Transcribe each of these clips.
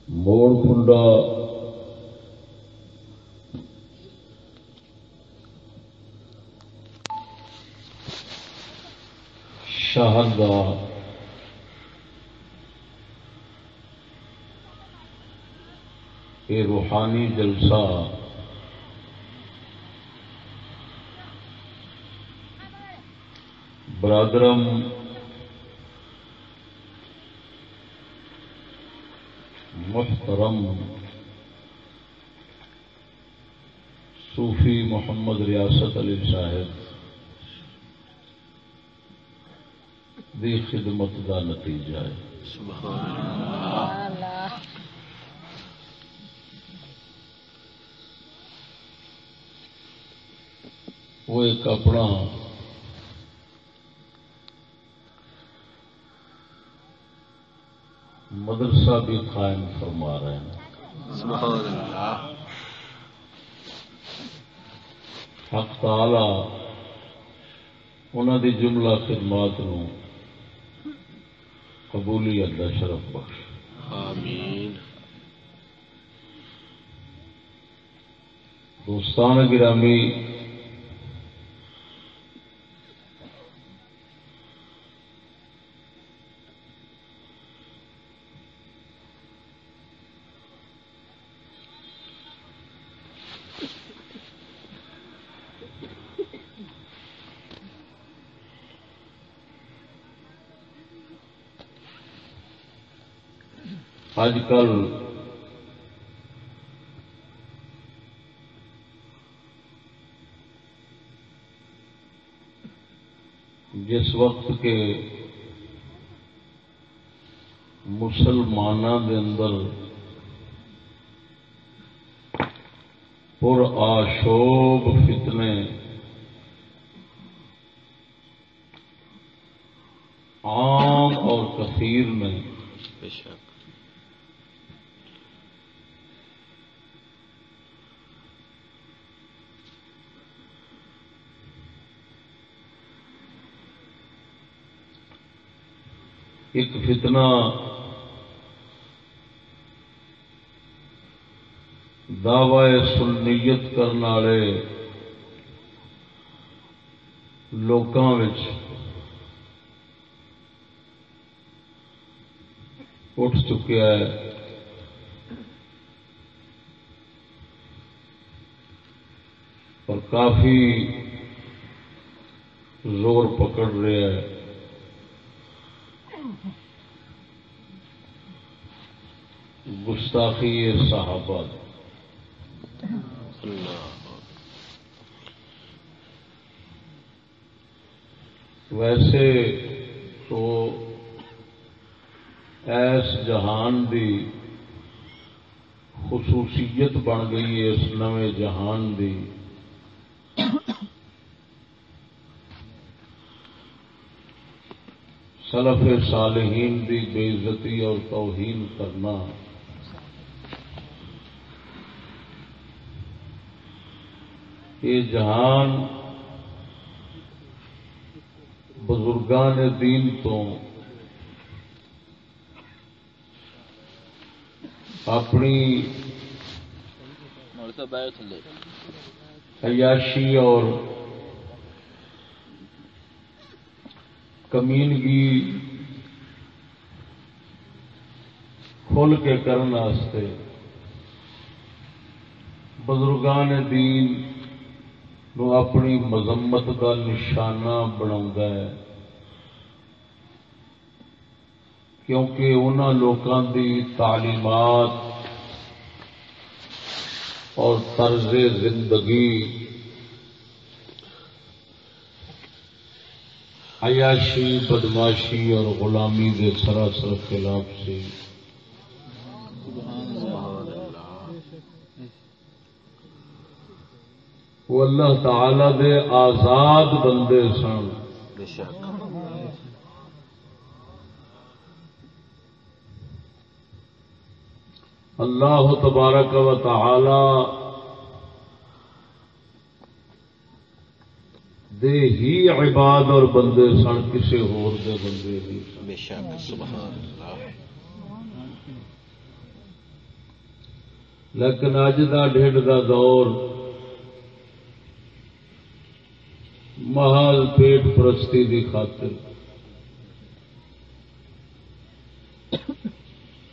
موڑ کنڈا شہر دا یہ روحانی جلسہ برادرم محترم صوفی محمد ریاست علی صاحب دی خدمت دا نتیجہ ہے. سبحان اللہ. وہ ایک اپنا مدرسہ بھی قائم فرما رہے ہیں. سبحان اللہ. حق تعالی انہوں دی جملہ خدمات نو قبولیت دا شرف بخش. آمین. دوستان گرامی، آج کل جس وقت کے مسلمانوں کے اندر پر آشوب فتنے عام اور کثیر میں ایک فتنہ دعوی سنیت کرنے والے لوکاں وچ اٹھ چکیا ہے. اور کافی زور پکڑ رہا ہے. گستاخی صحابہ. ویسے تو ایس جہان دی خصوصیت بن گئی ہے، اس نویں جہان دی سلف صالحین دی بے عزتی اور توہین کرنا. یہ جہان بزرگان دین تو اپنی عیاشی اور کمینگی کھل کے کرنے واسطے بزرگان دین نو اپنی مذمت کا نشانہ بناؤندا ہے، کیونکہ انہاں لوکاں دی تعلیمات اور طرز زندگی عیاشی، بدماشی اور غلامی کے سراسر خلاف سے. وہ اللہ تعالی دے آزاد بندے سن. اللہ تبارک و تعالی دے ہی عباد اور بندے سن، کسی ہور دے بندے نہیں سن. بے شک. سبحان اللہ. لیکن اج دا ڈھڈ دا دور محال پیٹ پرستی دی خاطر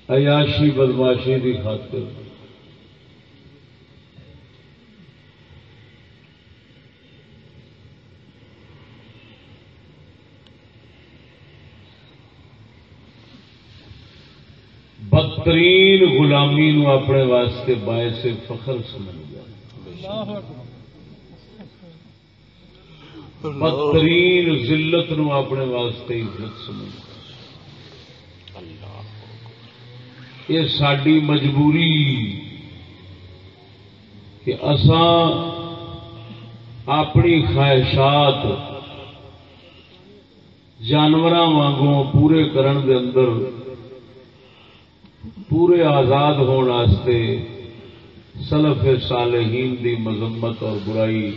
عیاشی بدماشی دی خاطر بدترین غلامی نو اپنے واسطے باعث فخر سمجھ گیا، بدترین ذلت نو اپنے واسطے عزت سمجھ گیا۔ یہ ساری مجبوری کہ اساں اپنی خواہشات جانوراں وانگوں پورے کرن دے اندر پورے آزاد ہونے واسطے سلف صالحین دی مذمت اور برائی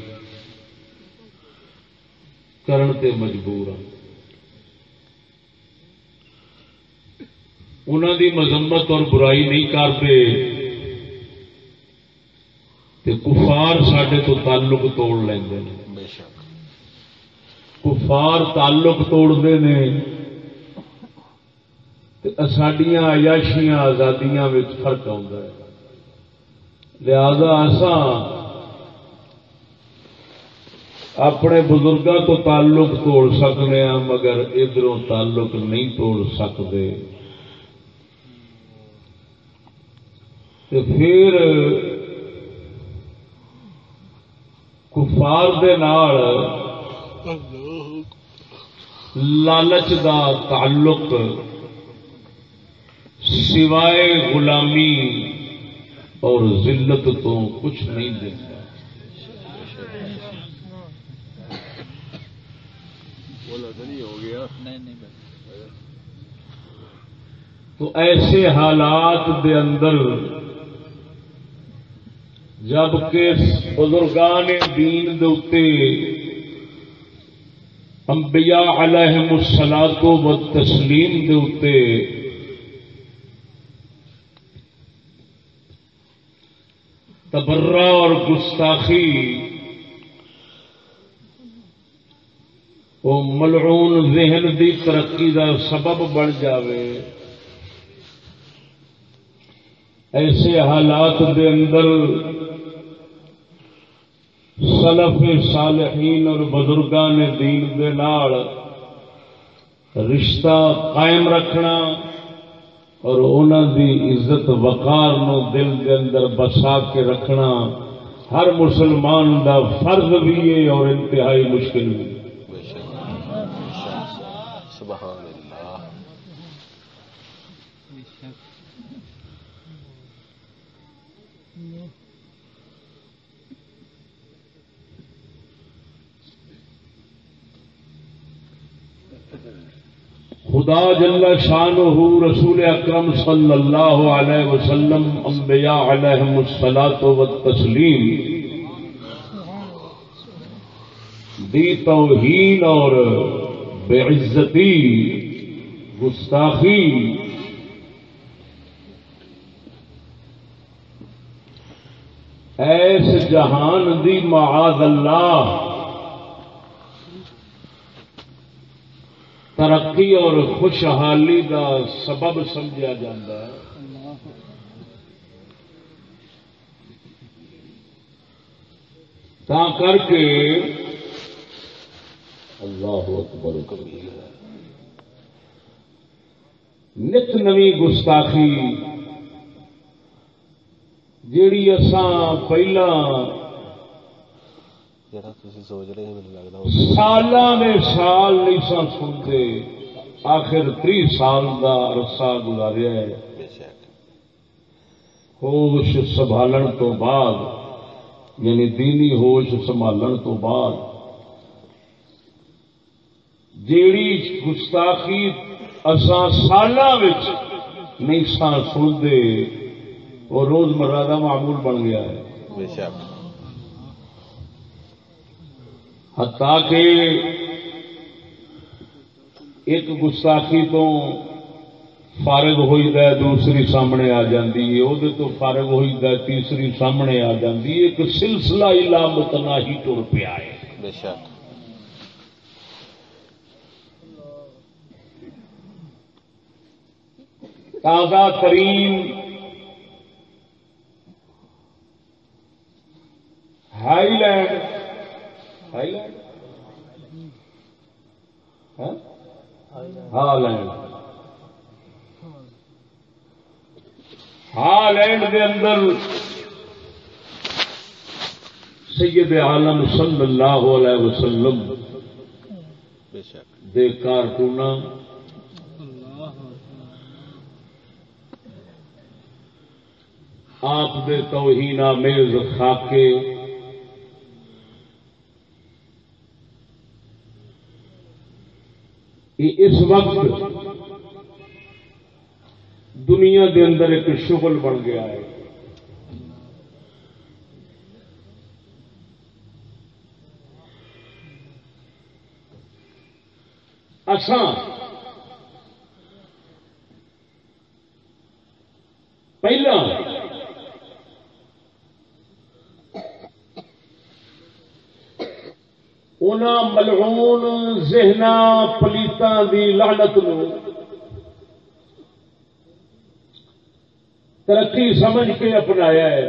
کرن تے مجبور ہوں۔ انہاں دی مذمت اور برائی نہیں کرتے تے کفار ساڈے تو تعلق توڑ لیندے نے، کفار تعلق توڑتے ہیں، ساڈیاں عیاشیاں آزادیاں وچ فرق آتا ہے۔ لہذا اساں اپنے بزرگاں تو تعلق توڑ سکنے ہاں مگر ادھروں تعلق نہیں توڑ سکتے۔ پھر کفار دے نال لالچ دا تعلق سوائے غلامی اور ذلت تو کچھ نہیں دیتا۔ تو ایسے حالات دے اندر جبکہ بزرگان دین دے اتے انبیاء علیہم الصلاۃ والتسلیم دے اتے تبرہ اور گستاخی وہ ملعون ذہن دی ترقی دا سبب بن جاوے، ایسے حالات دے اندر سلف صالحین اور بزرگان دین دے نال رشتہ قائم رکھنا اور انہاں دی عزت وقار نو دل دے اندر بسا کے رکھنا ہر مسلمان دا فرض بھی ہے اور انتہائی مشکل بھی ہے۔ سبحان اللہ۔ خدا جل شانہ رسول اکرم صلی اللہ علیہ وسلم انبیاء علیہم الصلاۃ والتسلیم دی توہین اور بے عزتی گستاخی ایس جہان دی معاذ اللہ ترقی اور خوشحالی دا سبب سمجھا جاتا ہے۔ تا کر کے اللہ اکبر کبیرہ نت نوی گستاخی جیڑی اساں پہلا سوچ رہے ہیں سالاں دے سال نہیں سن سنتے، آخر 30 سال دا عرصہ گزاریا ہے ہوش سنبھالن تو بعد، یعنی دینی ہوش سنبھالن تو بعد جیڑی گستاخی اساں سالاں وچ نہیں سن سنتے وہ روزمرہ دا معمول بن گیا ہے۔ حتیٰ کہ ایک گستاخی تو فارغ ہوئی ہے دوسری سامنے آ جاندی ہے، وہ تو فارغ ہوئی ہے تیسری سامنے آ جاندی ہے، ایک سلسلہ الا متناہی ٹر پیا ہے۔ بے شک تازہ ترین ہائی لینڈ ہالینڈ کے اندر سید عالم صلی اللہ علیہ وسلم بے شک دے کارٹون آپ دے توہین آمیز خاکے اس وقت دنیا دے اندر ایک شغل بن گیا ہے۔ اساں پہلا انہاں ملعون ذہنا پلیتاں دی لعنت نو ترقی سمجھ کے اپنایا ہے،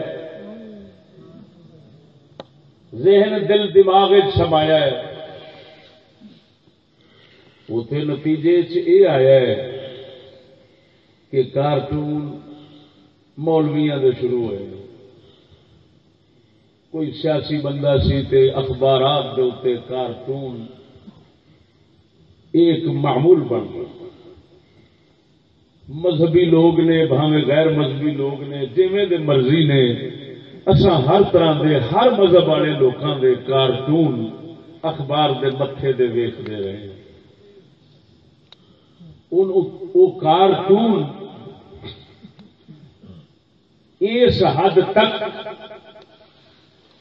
ذہن دل دماغ سمایا ہے، اتنے نتیجے یہ آیا ہے کہ کارٹون مولویاں دے شروع ہوئے، کوئی سیاسی بندہ سی تے اخبارات دے اوتے کارٹون ایک معمول بن گیا۔ مذہبی لوگ نے بھاویں غیر مذہبی لوگ نے جویں دے مرضی نے اساں ہر طرح دے ہر مذہب والے لوکاں دے کارٹون اخبار دے متھے دے ویکھدے رہے۔ وہ کارٹون اس حد تک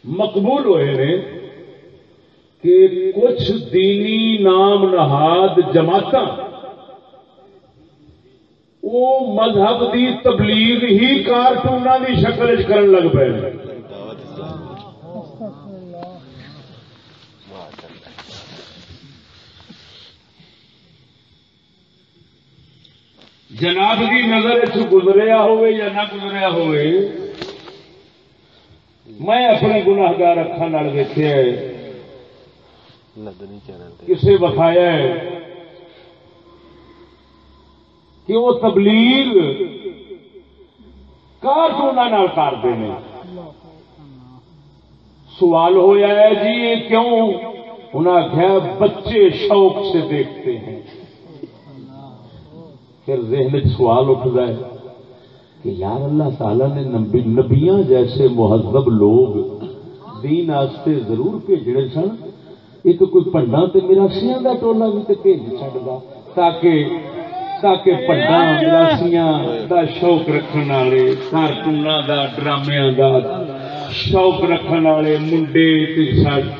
مقبول ہوئے نے کہ کچھ دینی نام نہاد جماعتاں وہ مذہب دی تبلیغ ہی کارٹوناں دی شکل کرن لگ پے۔ جناب کی نظر گزریا ہوئے یا نہ گزریا ہوئے، میں اپنے گناہگار اکھاں نال ویکھیا ہے، کسے وکھایا ہے کہ وہ تبلیغ کارٹوناں نال کرتے ہیں۔ سوال ہویا ہے جی یہ کیوں؟ انہوں نے آخیا بچے شوق سے دیکھتے ہیں۔ پھر ذہن سوال اٹھتا ہے کہ یار اللہ تعالیٰ نے نبیاں جیسے مہذب لوگ دین واسطے ضرور بھیجنے سن، ایک کوئی پنڈا تے مراسیاں دا ٹولا بھی تے بھیج چھڈدا تاکہ پنڈا مراسیاں دا شوق رکھن والے، کارٹوناں دا ڈرامیاں دا شوق رکھن والے منڈے تے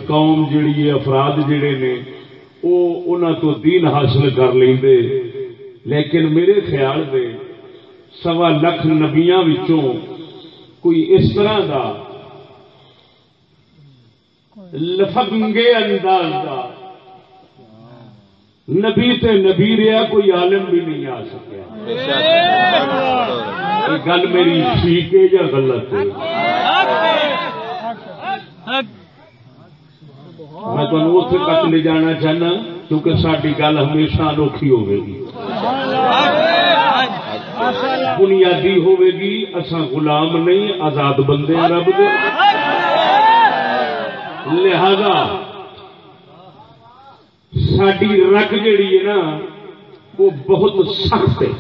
قوم جڑی ہے، افراد جڑے نے وہ انہاں تو دین حاصل کر لیندے۔ لیکن میرے خیال دے 1.25 لاکھ نبیاں وچوں کوئی اس طرح دا لفنگے انداز دا نبی تے نبی رہا کوئی عالم بھی نہیں آ سکیا۔ یہ گل میری ٹھیک ہے یا غلط ہے؟ میں تمہیں اتنے تک لے جانا چاہنا کیونکہ ساری گل ہمیشہ انوکھی ہوے گی، بنیادی ہوے گی۔ اساں غلام نہیں، آزاد بندے رب دے، لہذا ساری رگ جیڑی ہے نا وہ بہت سخت ہے۔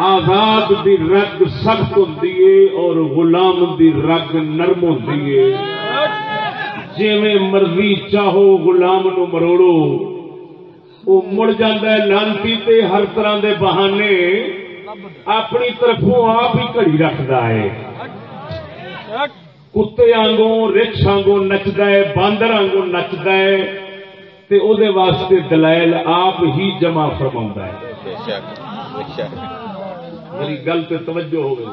آزاد دی رگ سخت ہوتی ہے اور غلام دی رگ نرم ہوتی ہے۔ جویں مرضی چاہو غلام نو مروڑو، وہ مڑ جاتا ہے لانتی تے ہر طرح دے بہانے اپنی طرفوں آپ ہی گھڑی رکھتا ہے۔ کتے آنگوں رچھ آنگوں نچتا ہے، باندر آنگوں نچتا ہے، تے او دے واسطے دلائل آپ ہی جمع فرماؤندا ہے. بے شک بے شک. میری گل تے توجہ ہو گئی.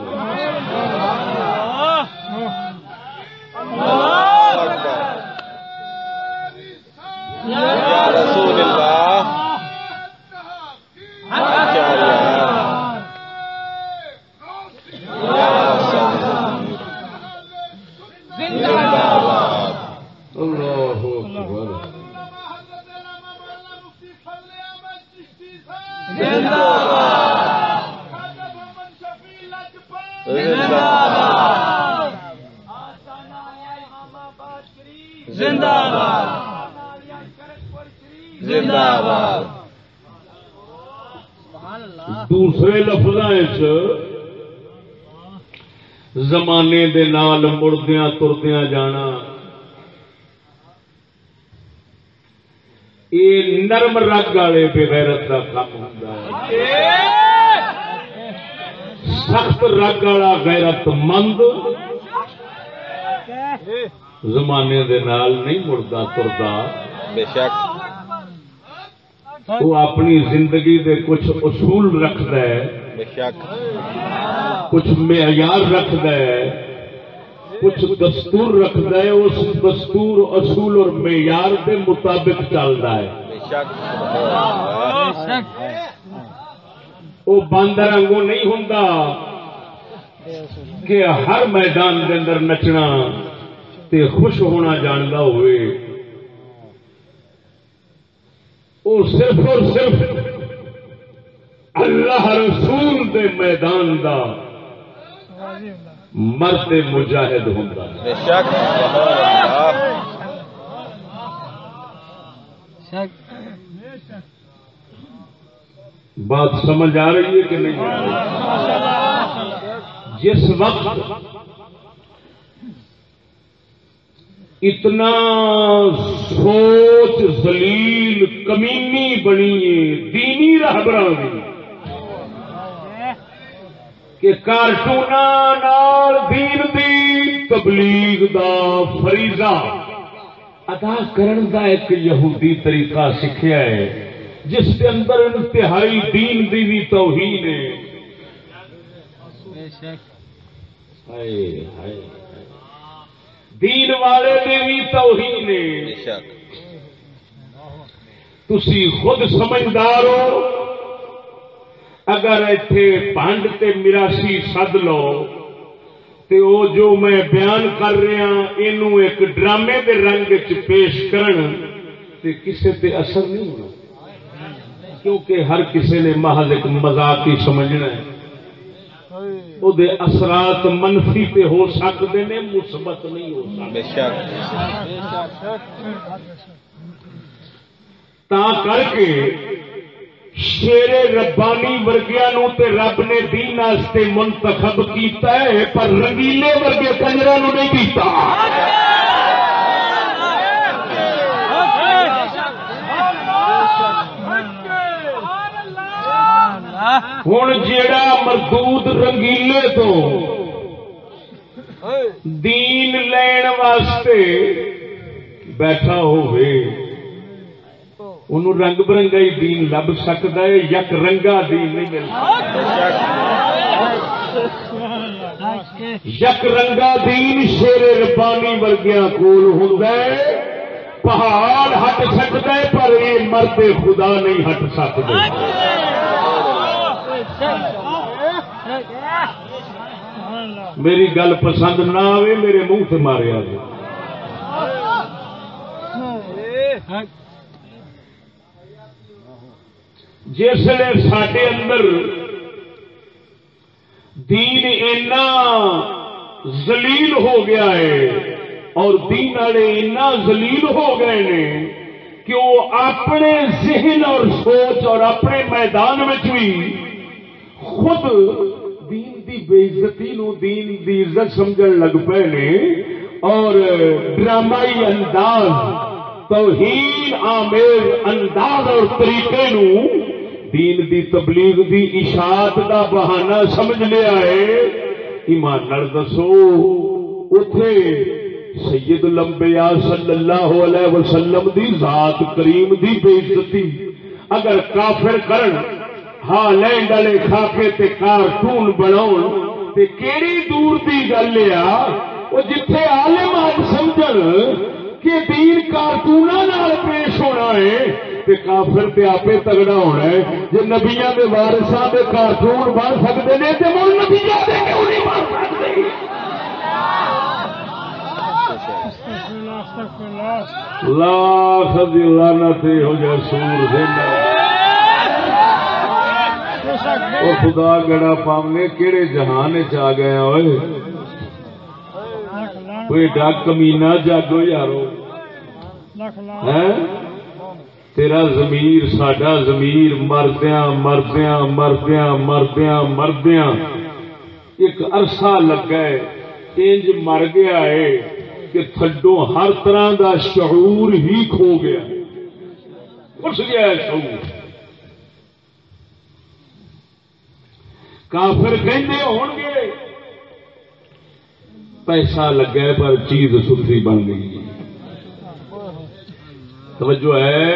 اللہ اکبر. یا رسول اللہ. دوسرے لفظ زمانے دے نال مڑدیاں تردیاں جانا، یہ نرم رگ والے بغیرت کا کام ہوتا ہے. سخت رگ والا غیرت مند زمانے دے نال نہیں مڑدا تردا. بے شک. وہ اپنی زندگی دے کچھ اصول رکھدا ہے، بے شک. کچھ معیار رکھدا ہے، کچھ دستور رکھدا ہے. اس دستور اصول اور معیار کے مطابق چلتا ہے. بے شک. وہ باندر وانگوں نہیں ہوندا کہ ہر میدان کے اندر نچنا تے خوش ہونا جاندا ہوئے. وہ صرف اور صرف اللہ رسول دے میدان دا مرد مجاہد ہوتا ہے. بے شک. بات سمجھ آ رہی ہے کہ نہیں؟ جس وقت اتنا سوچ ذلیل کمینی بنی ہے دینی راہبراں دی کہ کارٹوناں نال دین دی تبلیغ دا فریضہ ادا کرن دا ایک یہودی طریقہ سکھیا ہے جس کے اندر انتہائی دین دی بھی توہین ہے. دین والے دی بھی توہین ہے. تسی خود سمجھدار ہو. اگر ایتھے پانڈ تے میراسی سد لو تے او جو میں بیان کر رہا اینو ایک ڈرامے دے رنگ چ پیش کرن تے کسے تے اثر نہیں ہونا، کیونکہ ہر کسی نے محض ایک مذاق ہی سمجھنا ہے. او دے اثرات منفی تے ہو سکتے نے، مثبت نہیں ہو سکتے. تا کر کے شیر ربانی ورگیاں نو تے رب نے دین واسطے منتخب کیتا ہے، پر رنگیلے ورگے کنجراں نو نہیں کیتا. ہوں جیڑا مردود رنگیلے تو دین لین واسطے بیٹھا ہوئے انہوں رنگ برنگا ہی دین لب سکتا ہے، یک رنگا دین نہیں مل سکتا. یک رنگا دین شیر ربانی ورگیاں کول ہوندا ہے. پہاڑ ہٹ سکتا ہے پر یہ مرد خدا نہیں ہٹ سکتے. میری گل پسند نہ آئے میرے منہ سے مارے آ جائے. جسے ساڈے اندر دین اینا ذلیل ہو گیا ہے اور دین والے اینا ذلیل ہو گئے نے کہ وہ اپنے ذہن اور سوچ اور اپنے میدان میں بھی خود دین دی بے عزتی نو دین دی عزت سمجھن لگ پے نے اور ڈرامائی انداز توہین آمیز انداز اور طریقے نو دین دی تبلیغ دی اشاعت دا بہانہ سمجھ لیا ہے. ایمان نال دسو اتے سید الانبیاء صلی اللہ علیہ وسلم دی ذات کریم دی بے عزتی اگر کافر کرن ہاں لینڈ والے کھا کے تے کارٹون بناؤ تے کیڑی دور دی گل آ وہ جتھے عالم آج سمجھن کہ دین کارٹوناں نال پیش ہونا ہے تے کافر تے آپے تگڑا ہونا ہے جے نبیاں دے وارثاں دے کارٹون بن سکدے نے تے مول نبیاں دے کیوں نہیں بن سکدے لاکھ دی لعنت ہو جائے سور زندہ او خدا گڑا پاونے کیڑے جہان چ آ گیا ہوئے کوئی ڈاک کمینہ جاگو یارو تیرا ضمیر ساڈا ضمیر مردیاں مردیاں مردیاں مردیاں مردیاں ایک عرصہ لگا ہے انج مر گیا ہے کہ تھڈوں ہر طرح دا شعور ہی کھو گیا اس گیا ہے شعور کافر کہندے ہون گے پیسہ لگا ہے پر چیز ستھری بن گئی توجہ ہے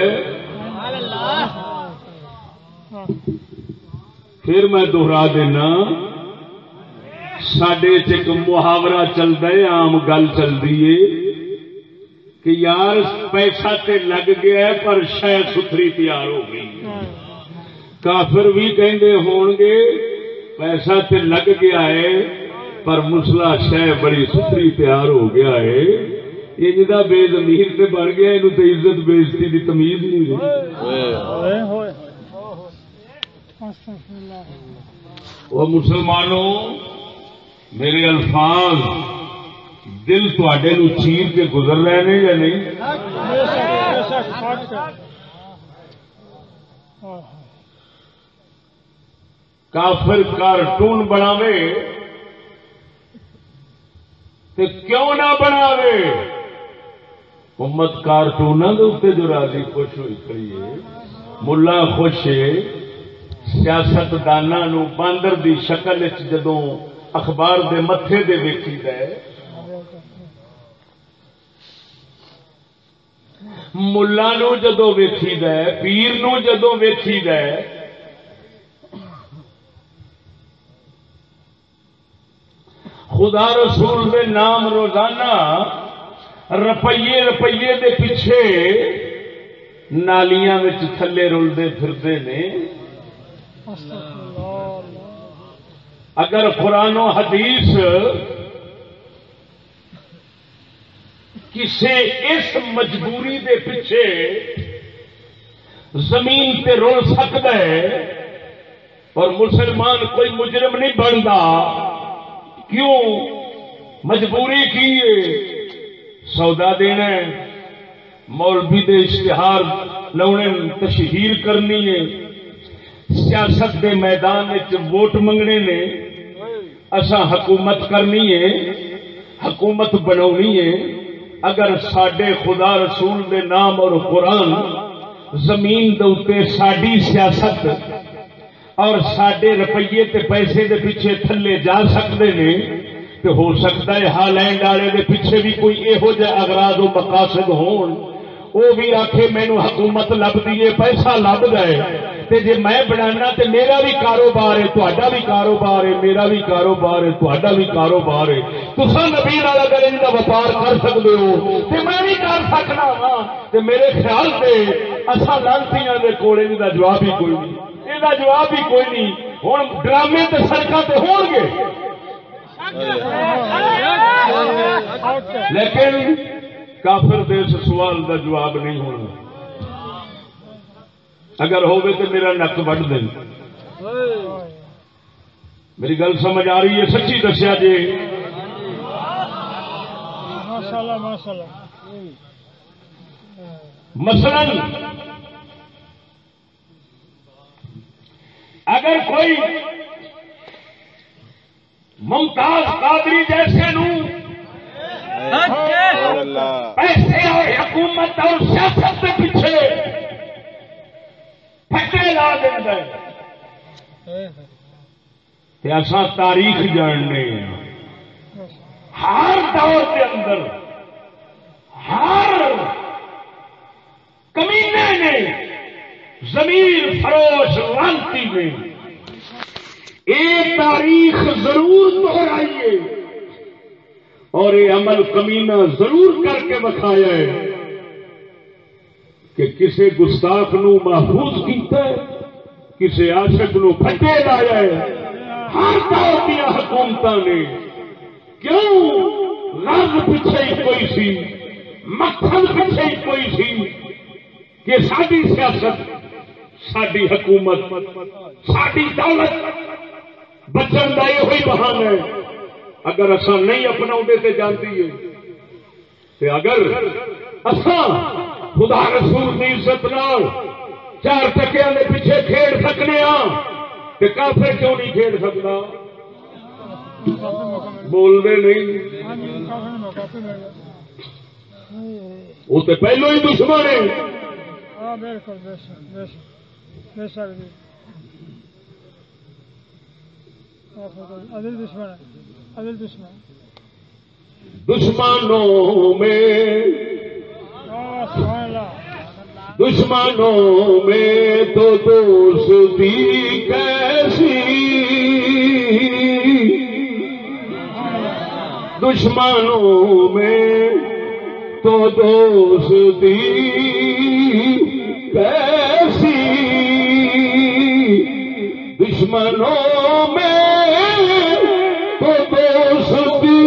پھر میں دوہرا دینا ساڈے ایک محاورہ چلتا ہے عام گل چلتی ہے کہ یار پیسہ تے لگ گیا ہے پر شے ستھری تیار ہو گئی کافر بھی کہندے ہون گے پیسہ تے لگ گیا ہے پر مسلا شہ بڑی ستھری تیار ہو گیا ہے یہ جدا بے ضمیر تے بن گیا یہ تو عزت بےزتی کی تمیز نہیں رہی وہ مسلمانوں میرے الفاظ دل تواڈے نو چیر کے گزر رہے ہیں یا نہیں کافر کارٹون بناوے تے کیوں نہ بناوے امت کارٹوناں دے اوتے جو راضی خوش ہوئی کھڑی ہے ملا خوش ہے سیاست داناں نو باندر دی شکل وچ جدوں اخبار دے متھے دے ویکھیدا ہے ملا نو جدوں ویکھیدا ہے پیر نو جدوں ویکھیدا ہے خدا رسول دے نام روزانہ رپیے رپیے دے پیچھے نالیاں وچ تھلے رلدے پھردے نے اگر قرآن و حدیث کسی اس مجبوری دے پیچھے زمین تے رول سکتا ہے اور مسلمان کوئی مجرم نہیں بنتا کیوں مجبوری کی سودا دینا ہے مولوی دے اشتہار لاؤنے تشہیر کرنی ہے سیاست دے میدان ووٹ منگنے نے اساں حکومت کرنی ہے حکومت بنانی ہے اگر ساڈے خدا رسول دے نام اور قرآن زمین دے اوتے ساڈی سیاست اور ساڈے روپیے تے پیسے دے پیچھے تھلے جا سکتے ہیں تو ہو سکتا ہے ہالینڈ والے دے پیچھے بھی کوئی یہو جہ اغراض و مقاصد ہون وہ بھی آخے مینو حکومت لبدی ہے پیسہ لب گئے تے جے میں بنانا تے میرا بھی کاروبار ہے تہاڈا بھی کاروبار ہے میرا بھی کاروبار ہے تہاڈا بھی کاروبار ہے تساں نبی نال اگر ان دا وپار کر سکدے ہو تے میں بھی کر سکنا ہاں تے میرے خیال سے اساں لانتیاں دے کول ان دا جواب ہی کوئی نہیں یہ دا جواب ہی کوئی نہیں ہن ڈرامے تے سڑکاں تے ہون گے لیکن کافر دے اس سوال دا جواب نہیں ہونا اگر ہوئے تو میرا نک وڈ دیں میری گل سمجھ آ رہی ہے سچی دسیا جی مثلاً اگر کوئی ممتاز قادری جیسے نو پیسے اور حکومت اور سیاست کے پیچھے پھٹے لا دینا ایسا تاریخ جاننے ہر دور کے اندر ہر کمینے نے زمین فروش لانتی نے ایک تاریخ ضرور دہرائیے اور یہ عمل کمینہ ضرور کر کے بکھایا ہے کہ کسی گستاخ نو محفوظ کیتا ہے، کسی عاشق نو پھٹے لایا ہے۔ ہر دور دیا حکومتوں نے کیوں لفظ پیچھے ہی کوئی سی، مکھن پیچھے ہی کوئی سی کہ ساری سیاست، ساری حکومت، ساری دولت بچن کا یہ بہانہ ہے۔ اگر اصا نہیں اپنا تے جانتی ہے، اگر اصا خدا رسول کی عزت نال چار چکیاں دے پیچھے کھیڑ سکنے ہاں تے کافر کیوں نہیں کھیڑ سکتا؟ بولتے نہیں، وہ تو پہلو ہی دشمن ہے۔ دشمنوں میں تو دوستی کیسی، دشمنوں میں تو دوستی کیسی، دشمنوں میں تو دوستی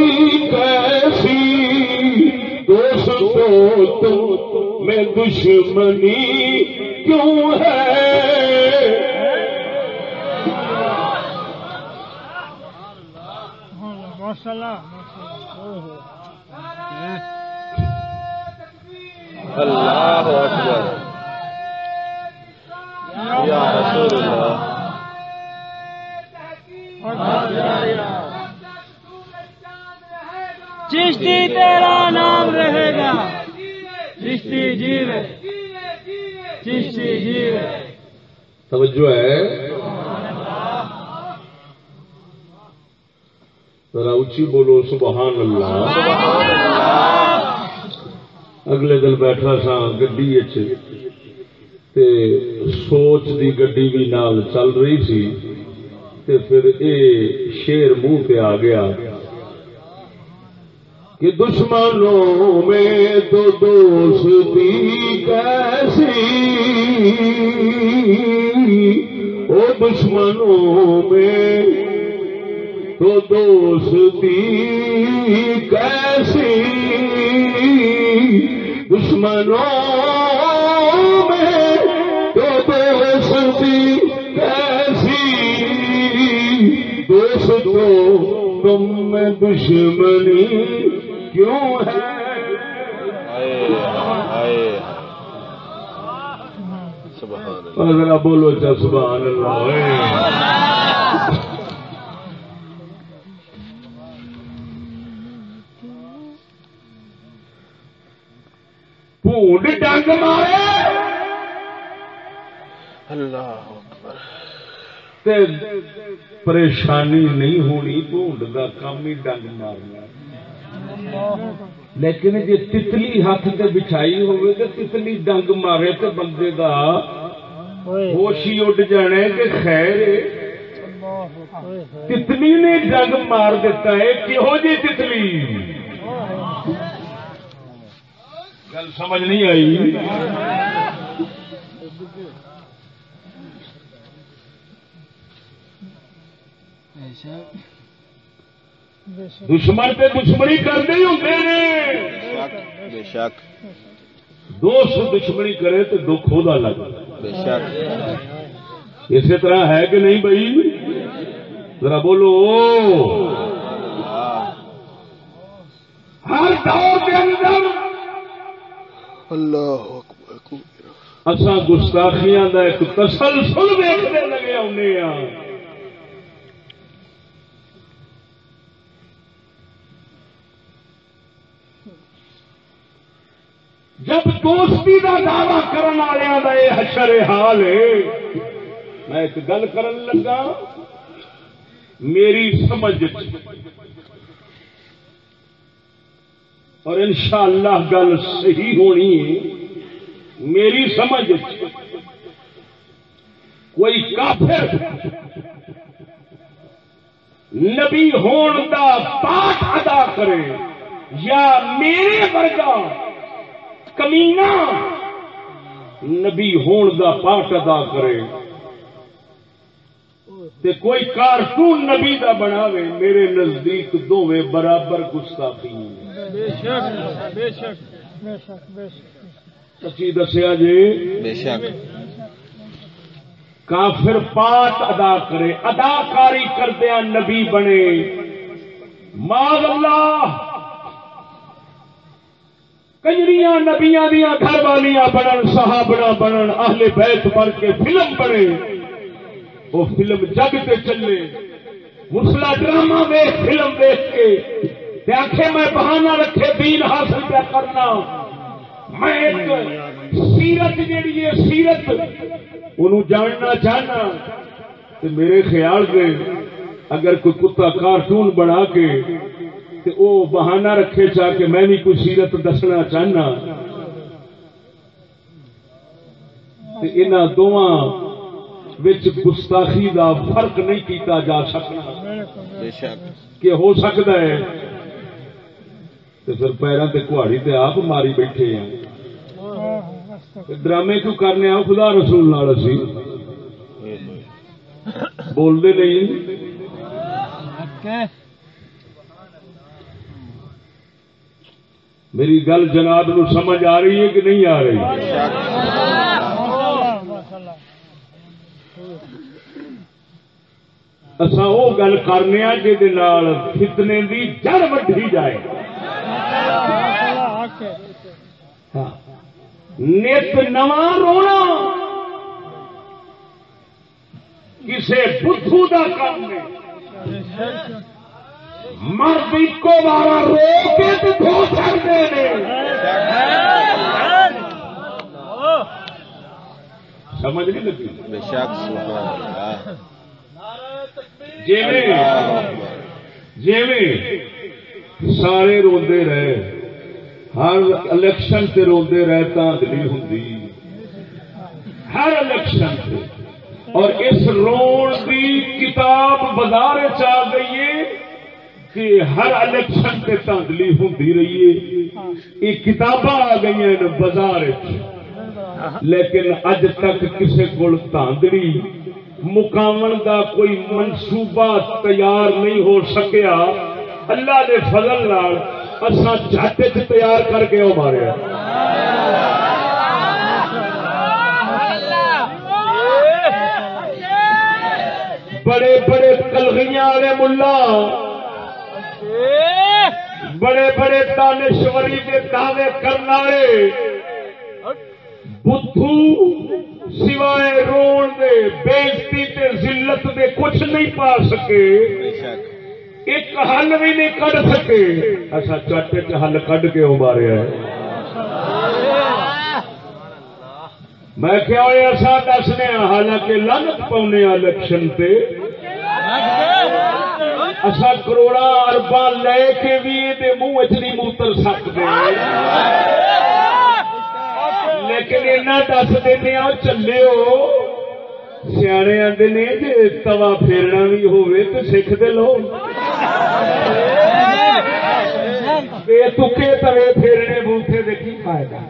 کیسی، دوستوں تو میں دشمنی کیوں ہے؟ اللہ اکبر یا رسول اللہ۔ چشتی تیرا نام رہے گا، چشتی جیوے، چشتی جیوے۔ توجہ ہے، ذرا اچھی بولو سبحان اللہ۔ اگلے دن بیٹھا سا گڈی تے سوچ دی گڈی بھی نال چل رہی سی تے پھر اے شیر منہ پہ آ گیا کہ دشمنوں میں تو دوستی کیسی، او دشمنوں میں تو دوستی کیسی، دشمنوں میں تو دوستی کیسی، دوستوں تم میں دشمنی کیوں ہے؟ ذرا بولو چا سبحان اللہ۔ بھونڈ ڈنگ مارے اللہ اکبر، تے پریشانی نہیں ہونی، بھونڈ کا کام ہی ڈنگ مارنا۔ لیکن جی تتلی ہاتھ تے بچھائی ہوئے تو تتلی ڈنگ مارے تو بندے دا ہوش ہی اڈ جانے کہ خیر تتلی نے ڈنگ مار دیتا ہے، کہو جی تتلی؟ گل سمجھ نہیں آئی؟ دشمن تے دشمنی کرتے ہی ہوتے ہیں، بے شک دوست دشمنی کرے تو دکھ ہوتا لگا، بے شک اسی طرح ہے کہ نہیں بھائی؟ ذرا بولو۔ ہر دور کے اندر اللہ اکبر اصا گستاخیاں دا ایک تسلسل دیکھنے لگے آنے ہاں۔ جب دوستی کا دعوی کرنے والوں کا یہ حشر حال ہے، میں ایک گل کرن لگا میری سمجھ اور انشاءاللہ گل صحیح ہونی ہے میری سمجھ کوئی کافر نبی ہون دا پاٹ ادا کرے یا میرے ورگا کمینہ نبی ہون دا پاٹ ادا کرے تے کوئی کارٹون نبی دا بناوے میرے نزدیک دوویں برابر گستاخی ہیں بے شک بے شک بے شک بے شک سچی دسیا جی بے شک کافر پاٹ ادا کرے اداکاری کردیا نبی بنے معاذ اللہ کنجریاں نبیاں دیاں گھر والیاں بنن صحابہ بنن اہل بیت بن کے فلم بنے وہ فلم جگ تے چلے مسلا ڈرامہ ویخ فلم دیکھ کے آخے میں بہانہ رکھے دین حاصل کیا کرنا میں ایک سیرت جیڑی ہے سیرت انہوں جاننا چاہنا تو میرے خیال سے اگر کوئی کتا کارٹون بنا کے وہ بہانہ رکھے چاہ کے میں بھی کوئی سیرت دسنا چاہنا تو انہاں دونوں وچ گستاخی دا فرق نہیں کیتا جا سکتا بے شک کہ ہو سکتا ہے تو پھر پیروں تے کہاڑی تے آپ ماری بیٹھے ہیں ڈرامے کیوں کرنے آ خدا رسول نال اسی بولتے نہیں میری گل جناب نو سمجھ آ رہی ہے کہ نہیں آ رہی اساں وہ گل کرنے جہدے نال فتنے دی جڑ وڈھی جائے نت نواں رونا کسے بدھو دا کام ہے مرد کو بارا رو کے تو دھو سکتے ہیں سمجھ نہیں لگی بے شک سبحان اللہ جیویں سارے روندے رہے ہر الیکشن سے روندے رہے تاندلی ہوندی ہر الیکشن سے اور اس رون کی کتاب بازار چاہ گئی ہے کہ ہر الیکشن سے تاندلی ہوندی رہی ہے یہ کتاباں آ گئی ہیں بازار لیکن اج تک کسی کو تاندلی مقامن دا کوئی منصوبہ تیار نہیں ہو سکیا اللہ دے فضل نال اساں جھٹ وچ تیار کر کے او ماریا بڑے بڑے کلغیاں والے ملا بڑے بڑے دانشوری کے دعوے کرنے والے بدھو سوائے رون دے بےزتی تے ذلت دے کچھ نہیں پا سکے ایک حل بھی نہیں کڈ سکے ایسا چاٹے چ حل کڈ کے ماریا میں کیا ایسا دسنے حالانکہ لعنت پاؤنے الیکشن تے اصا کروڑا ارباں لے کے بھی یہ منہ چ نہیں موتر سکتے لیکن اینا دس دینا چلے ہو سیانے آتے نے جی توا پھیرنا بھی ہوئے تو سکھ دے لو بے تکے توے پھیرنے بوٹے دے کی فائدہ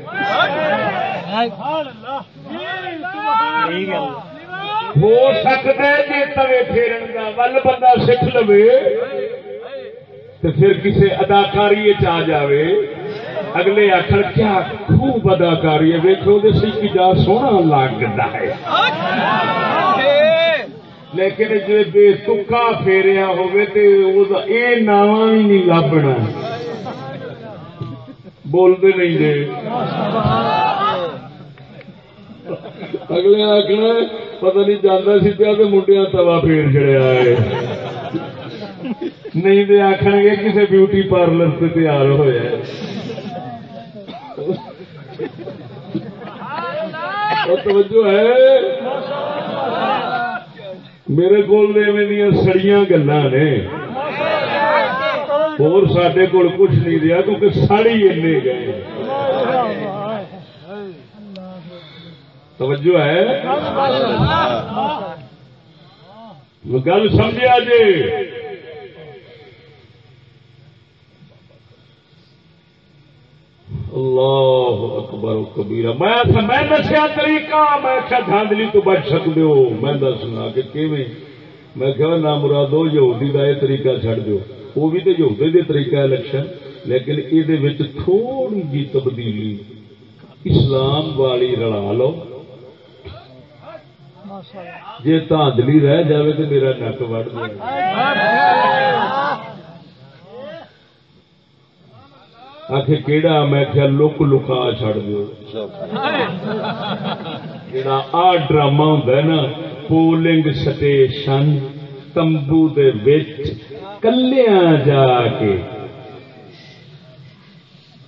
ہو سکتا ہے جی توے پھیرن کا ول بندہ سکھ لو تو پھر کسی اداکاری آ جائے اگلے آخر کیا خوب اداکاری ہے ویکو سی جا سونا لگتا ہے لیکن جی بے تکا پھیریا ہوئے تو یہ ناواں بھی نہیں لبنا بولتے نہیں جی اگلے آخنا پتہ نہیں جانا سی پیا تو منڈیا توا پھیر چڑیا ہے نہیں تو آخر گے کسی بیوٹی پارلر سے تیار ہوا توجہ ہے میرے کو سڑیاں گلاں نے اور سڈے کول کچھ نہیں رہا کیونکہ ساڑی اینے گئے. توجہ ہے گل سمجھا جی. اللہ اکبر و کبیرہ. میں دسیا طریقہ, میں کیا دھاندلی تو بچ سکتے ہو. میں دسنا کہ کیویں. میں کہ نہ مرادو یہودی کا یہ طریقہ چھڑ دو, وہ بھی تو یہودی کا طریقہ الیکشن, لیکن یہ تھوڑی جی تبدیلی اسلام والی رلا لو. جی دھاندلی رہ جائے تو میرا نک وڑ دے. آخر کیڑا میں کیا لک لکا چڑ دو. جڑا آ ڈرامہ ہوندا ہے نا پولنگ سٹیشن تمبو دے وچ کلیاں جا کے,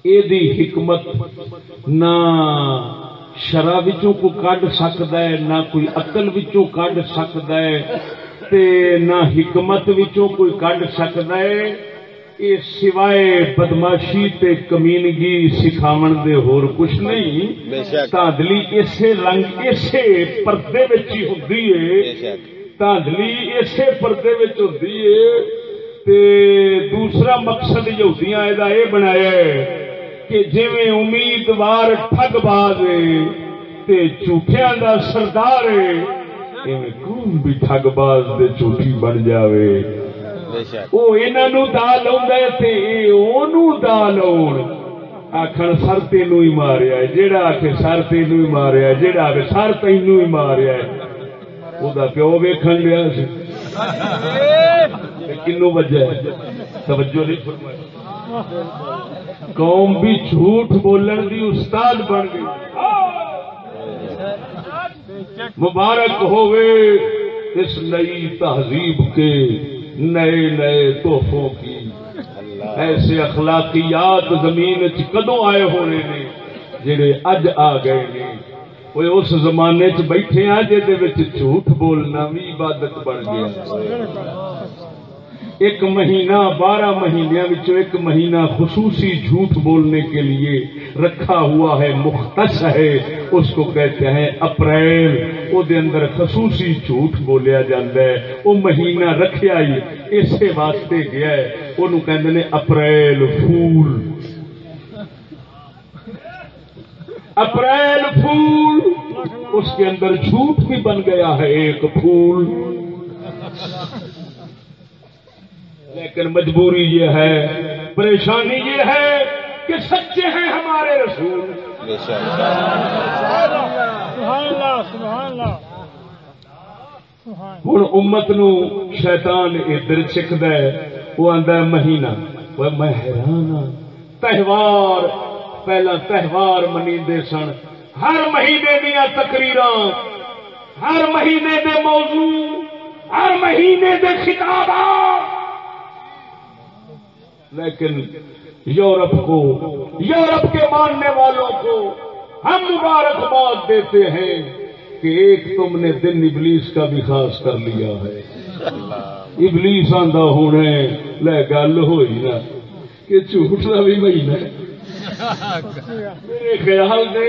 ایدی حکمت نہ شرع وچوں کو کڈ سکدا ہے, نہ کوئی عقل وچوں کڈ سکدا ہے, تے نہ حکمت وچوں کوئی کڈ سکدا ہے. یہ سوائے بدماشی تے کمینگی سکھاون دے ہور کچھ نہیں. دھاندلی اسے رنگ اسے پردے وچ ہی ہوندی ہے. دھاندلی اسے پردے وچ ہوندی ہے. تے دوسرا مقصد یہودیاں دا یہ بنایا ہے کہ جویں امیدوار ٹھگ باز ہے تے جھوٹیاں دا سردار ہے, ایویں قوم بھی ٹھگ باز تے جھوٹی بن جاوے. وہ انہوں دا لو دا لاؤ آخر سر تینوں ہی ماریا ہے, جہاں آخ سر تینوں ہی ماریا ہے, جہاں آخ سر تینوں ہی ماریا ہے, وہ پیو ویکھن لیا کنو وجہ ہے. توجہ نہیں فرمائی. قوم بھی جھوٹ بولن دی استاد بن گئی. مبارک ہوئے اس نئی تہذیب کے نئے نئے تحفوں کی. ایسے اخلاقیات زمین کدوں آئے ہونے نے جڑے اج آ گئے نے. وہ اس زمانے چ بیٹھے ہیں جہد جھوٹ بولنا بھی عبادت بن گیا. ایک مہینہ 12 مہینوں ایک مہینہ خصوصی جھوٹ بولنے کے لیے رکھا ہوا ہے, مختص ہے, اس کو کہتے ہیں اپریل. وہ دے اندر خصوصی جھوٹ بولیا جاتا ہے. وہ مہینہ رکھیا ہی اسی واسطے گیا ہے, انہوں کہتے ہیں اپریل فول. اپریل فول اس کے اندر جھوٹ بھی بن گیا ہے ایک پھول. لیکن مجبوری یہ ہے, پریشانی یہ ہے کہ سچے ہیں ہمارے رسول. ہوں امت نو شیطان ادھر چکد ہے, وہ آندا ہے مہینہ. میں حیران ہاں, تہوار پہلا تہوار منیندے سن, ہر مہینے دیا تقریراں, ہر مہینے دے موضوع, ہر مہینے دے خطابات. لیکن یورپ کے ماننے والوں کو ہم مبارکباد دیتے ہیں کہ ایک تم نے دن ابلیس کا بھی خاص کر لیا ہے. ابلیس آندہ ہونے لے گل ہوئی نا کہ جھوٹ کا بھی مہینہ. میرے خیال سے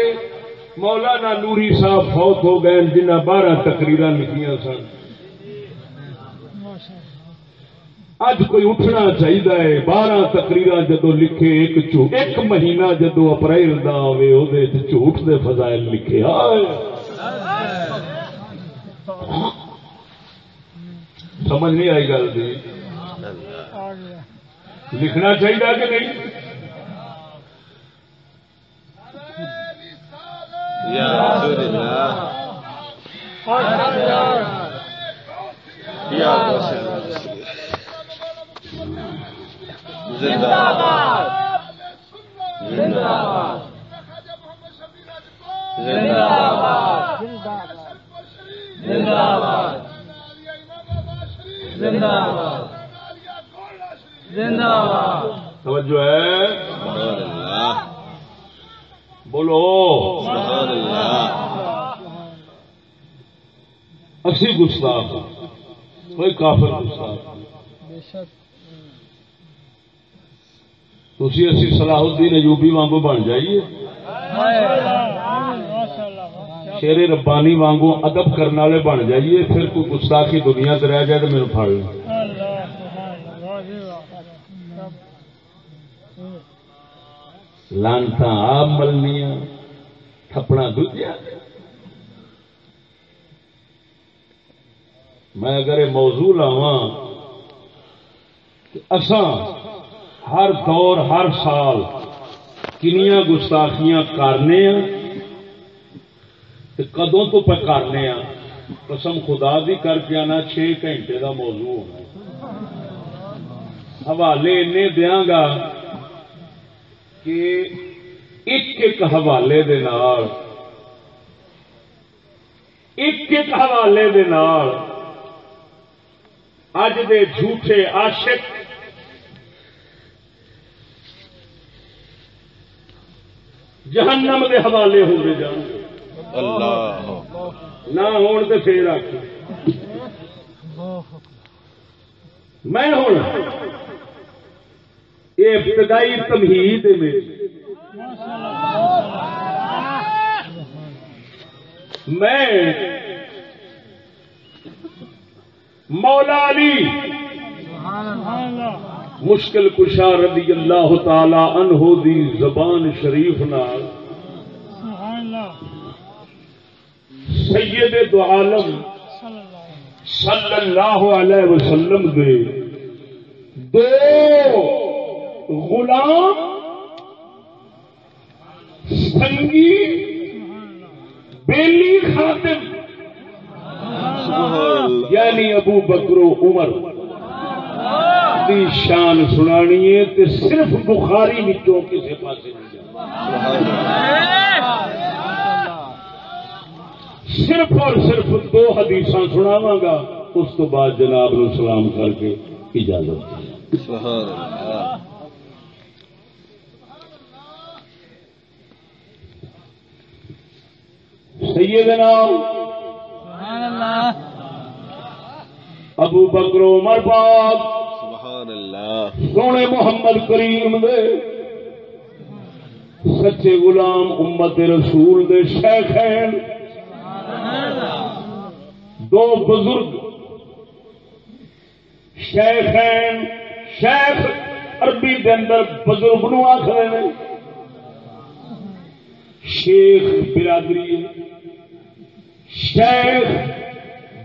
مولانا نوری صاحب فوت ہو گئے جنہیں 12 تقریراں لکھیاں سن. اج کوئی اٹھنا چاہیے. 12 تقریراں جدو لکھے, ایک مہینہ جدو اپریل دا آوے وہ جھوٹ دے فضائل لکھے. سمجھ نہیں آئی گل جی. لکھنا چاہیے کہ نہیں؟ یا رسول اللہ یا رسول اللہ. زندہ باد زندہ باد زندہ باد زندہ باد زندہ باد زندہ باد. توجہ ہے, سبحان اللہ, بولو سبحان اللہ. اسی گستاخ کوئی کافر گستاخ تسی اسی صلاح الدین ایوبی وانگو بن جائیے، شیر ربانی وانگو ادب کرنے والے بن جائیے، پھر کوئی گستاخی دنیا تے رہ جائے تو میرے پھاڑ لیں۔ لانتا آپ ملنیا تھپنا دوجیا۔ میں اگر یہ موضوع لاواں کہ اساں ہر دور ہر سال کنیاں گستاخیاں کرنے ہیں کدوں تو پہ کرنے ہیں، قسم خدا دی کر کے آنا 6 گھنٹے دا موضوع ہونا ہے۔ حوالے انے دیاں گا کہ ایک حوالے دے نال ایک حوالے دے نال اج دے جھوٹے عاشق جہنم دے حوالے ہوتے جان گے۔ اللہ نہ ہون تے پھر آخ میں ہوں یہ ابتدائی تمہید میں مولا علی مشکل کشا رضی اللہ تعالی عنہ دی زبان شریف نال سید دو عالم صلی اللہ علیہ وسلم دے 2 غلام سنگی بیلی خاتم یعنی ابو بکر و عمر دی شان سنانی ہے تے صرف بخاری وچوں کسے پاسے نہیں جانا، صرف اور صرف 2 حدیثاں سناواں گا، اس تو بعد جناب نو سلام کر کے اجازت۔ سبحان اللہ۔ سیدنا ابو بکر عمر پاک سبحان اللہ سونے محمد کریم دے سچے غلام امت رسول دے شیخین 2 بزرگ شیخین، شیخ عربی دے اندر بزرگ نو آخر نے، شیخ برادری شیخ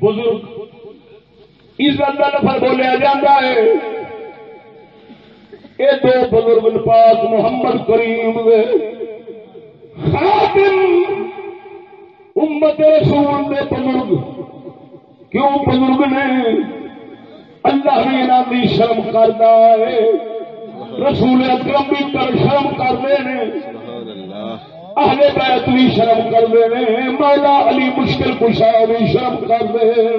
بزرگ عزت کا لفظ بولیا جاتا ہے۔ یہ 2 بزرگ پاک محمد کریم دے خاتم امت رسول دے بزرگ، کیوں بزرگ نے؟ اللہ بھی انہاں دی شرم کردا ہے، رسول اکرم بھی کر شرم کرتے ہیں، سبحان اللہ اہل بیت بھی شرم کرتے ہیں، مولا علی مشکل کشا بھی شرم کرتے ہیں۔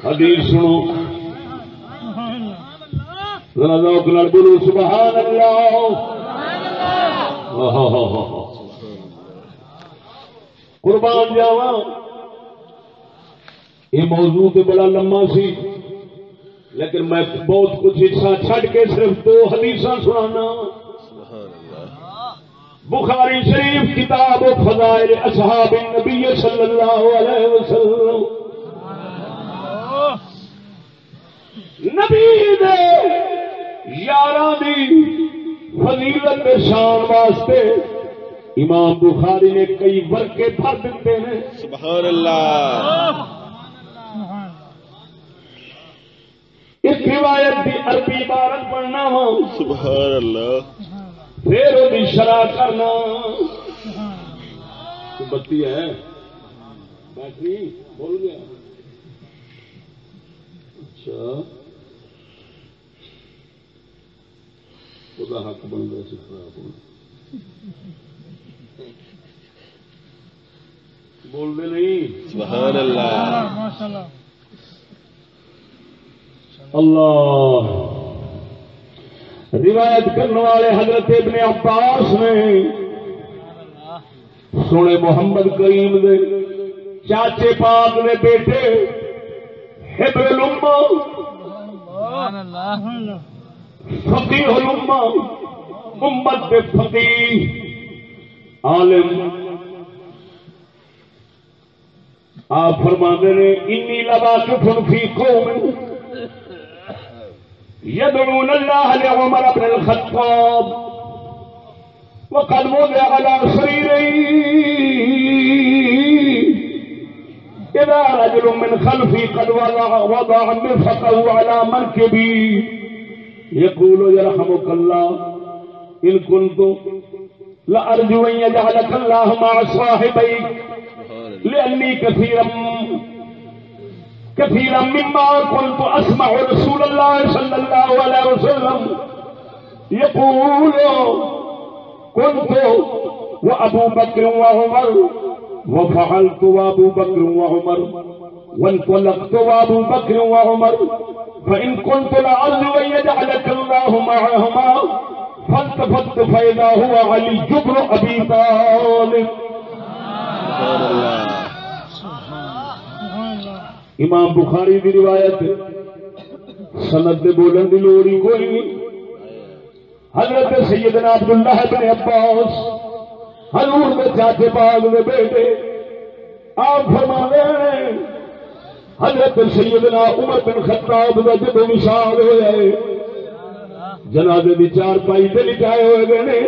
حدیث سنو ذرا ذوق نال بولو سبحان اللہ۔ قربان جاواں یہ موضوع تو بڑا لمبا سی، لیکن میں بہت کچھ حصہ چھڈ کے صرف 2 حدیثاں سنانا۔ بخاری شریف کتاب فضائل اصحاب النبی صلی اللہ علیہ وسلم، نبی دے یاراں دی فضیلت شان واسطے امام بخاری نے کئی ورقے بھر دیتے ہیں۔ سبحان اللہ اس روایت کی عربی عبارت پڑھنا وا، سبحان اللہ پھر وہ شرح کرنا۔ بتی ہے بیٹری بول گیا، اچھا خدا حق بن رہا سی خراب ہونا، بول دے نہیں سبحان اللہ ماشاءاللہ۔ اللہ روایت کرنے والے حضرت ابن عباس نے سونے محمد کریم دے چاچے پاک نے بیٹے حبر الامہ فقیہ الامہ امت کے فقیہ عالم آپ فرماتے ہیں انی لواقف فی قوم يدعون الله لعمر بن الخطاب وقد وضع على سريره إذا رجل من خلفي قد وضع مرفقه على منكبي يقول يرحمك الله إن كنت لأرجو أن يجعلك الله مع صاحبيك لأني كثيرا مما كنت أسمع رسول الله صلى الله عليه وسلم يقول كنت وأبو بكر وعمر وفعلت وأبو بكر وعمر وانطلقت وأبو بكر وعمر فإن كنت لأرجو أن يجعلك الله معهما فالتفت فإذا هو علي بن أبي طالب. امام بخاری کی روایت سند دے بولن دی لوڑ ہی کوئی نہیں. حضرت سیدنا عبداللہ بن عباس حضور دے چاچے باغ دے بیٹے آپ فرماتے ہیں حضرت سیدنا عمر بن خطاب دا جدو وصال ہویا ہے جنازے دی چار پائی تے لٹائے ہوئے گئے نے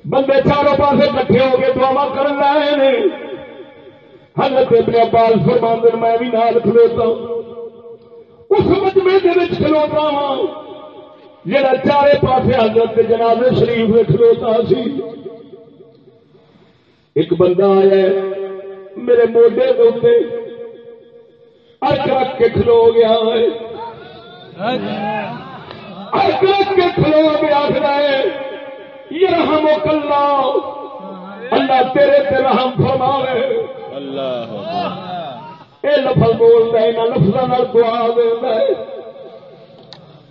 بندے چاروں پاسے کٹھے ہو کے دعا کرن لائے نے. حضرت ابن عباس فرماندے میں بھی نال کھلوتا اس مجمع دے وچ کھلوتا ہاں جڑا چارے پاسے حضرت جنازے شریف میں کھلوتا سی. ایک بندہ آیا ہے میرے موڈے دے اوتے ارک رکھ کے کھلو گیا ہے ارک رکھ کے کھلو گیا ہے یرحمک اللہ اللہ تیرے تے رحم فرماوے. اللہ اے لفظ بولتا ہے نہ لفظاں نال دعا دیندا ہے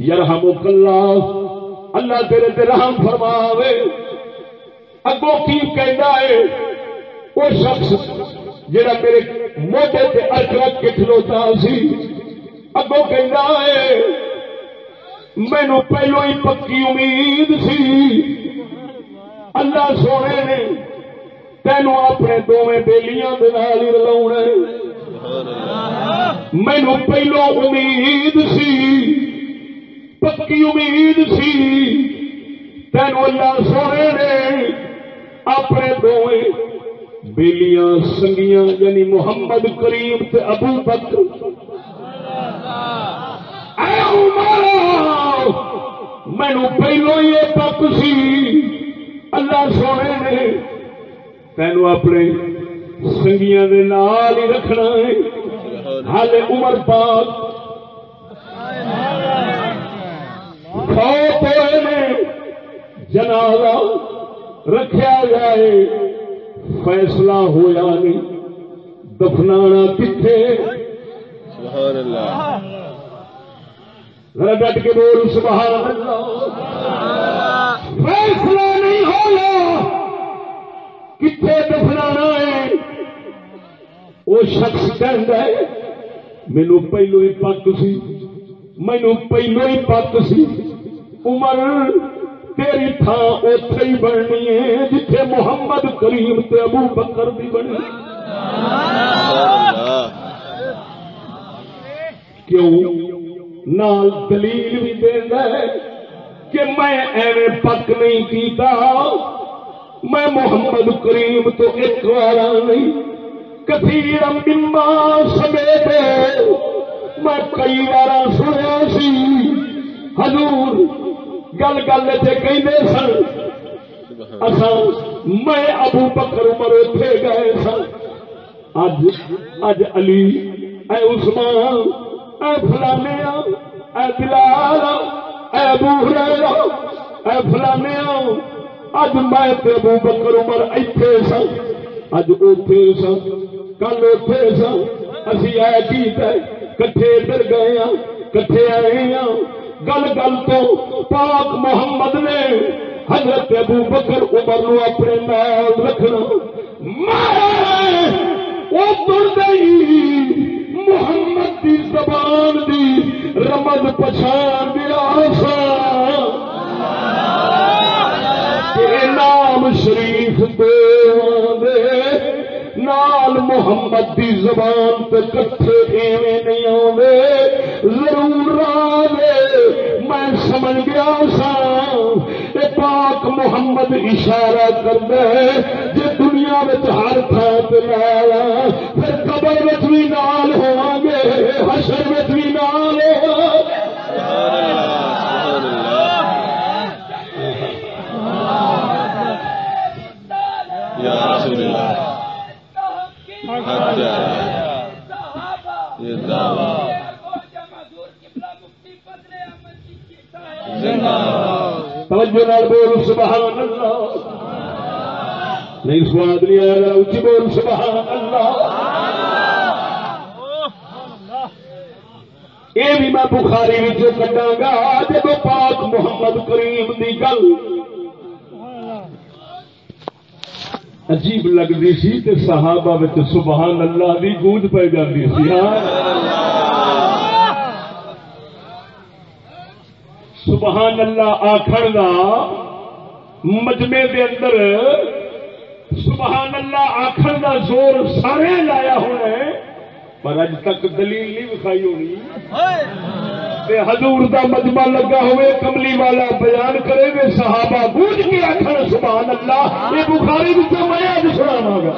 یرحمک اللہ اللہ تیرے تے رحم فرماوے. اگوں کی کہندا ہے وہ شخص جڑا میرے موڈے تے ارک رکھ کے کھلوتا سی اگوں کہندا ہے مینوں پہلو ہی پکی امید سی اللہ سونے نے تینوں اپنے دونوں بیلیاں دے نال ہی رلاونا ہے. مینوں پہلو امید سی پکی امید سی تینوں اللہ سونے نے اپنے دونوں بیلیاں سنگیاں یعنی محمد کریم تے ابو بکر اے عمر مینوں پہلو ہی پک سی اللہ سونے نے تینوں اپنے سنگیاں دے نال ہی رکھنا ہے. حال عمر پاک فوت ہوئے نے جنازہ رکھیا جائے فیصلہ ہویا نہیں دفنانا کتنے. سبحان اللہ ذرا ڈٹ کے بول سبحان اللہ. فیصلہ نہیں ہویا کتنے دفنانا ہے. وہ شخص کہندا ہے مینوں پہلو ہی پک سی مینوں پہلو ہی پک سی عمر تیری تھان اوتھے ہی بننی ہے جتھے محمد کریم تے ابو بکر دی بنی. کیوں نال دلیل بھی دیندا ہے کہ میں ایویں پک نہیں کیتا میں محمد کریم تو ایک بار نہیں کثیر مما سمیت میں کئی بار سنیا سی حضور گل گل سے کہتے سن اصل میں ابو بکر عمر اتے گئے سن اج علی اے عثمان اے فلانے اے بلال اے ابو ہریرہ اے فلانے اج میں ابو بکر عمر ایتھے سن اج اوتھے سن کل اوتھے سن اسی اے کیتا کٹھے ادھر گئے ہاں کٹھے آئے ہاں. گل گل تو پاک محمد نے حضرت ابو بکر عمر نو اپنے نال رکھنا میں محمد دی زبان دی رمض پچھان دیا نام شریف دے نال محمد دی زبان تے کٹھے ایویں نہیں آوے ضرور آوے میں سمجھ گیا سا اے پاک محمد اشارہ کردا ہے جے دنیا وچ ہر تھان تے لالا پھر قبر وچ بھی نال ہوواں گے حشر وچ بھی نال یا رسول اللہ توجہ نال بول سبحان اللہ نہیں سواد نہیں آیا اچھی بول سبحان اللہ یہ بھی میں بخاری وچوں کڈاں گا جب پاک محمد کریم دی گل عجیب لگتی سی تے صحابہ وچ سبحان اللہ دی گونج پی جاتی سی سبحان اللہ آخر دا مجمع دے اندر سبحان اللہ آخر دا زور سارے لایا ہونا ہے پر اج تک دلیل نہیں وکھائی ہونی تے حضور دا مجمع لگا ہوئے کملی والا بیان کرے گے صحابہ گونج کے آخر سبحان اللہ یہ بخاری بھی تو میں اج سناواں گا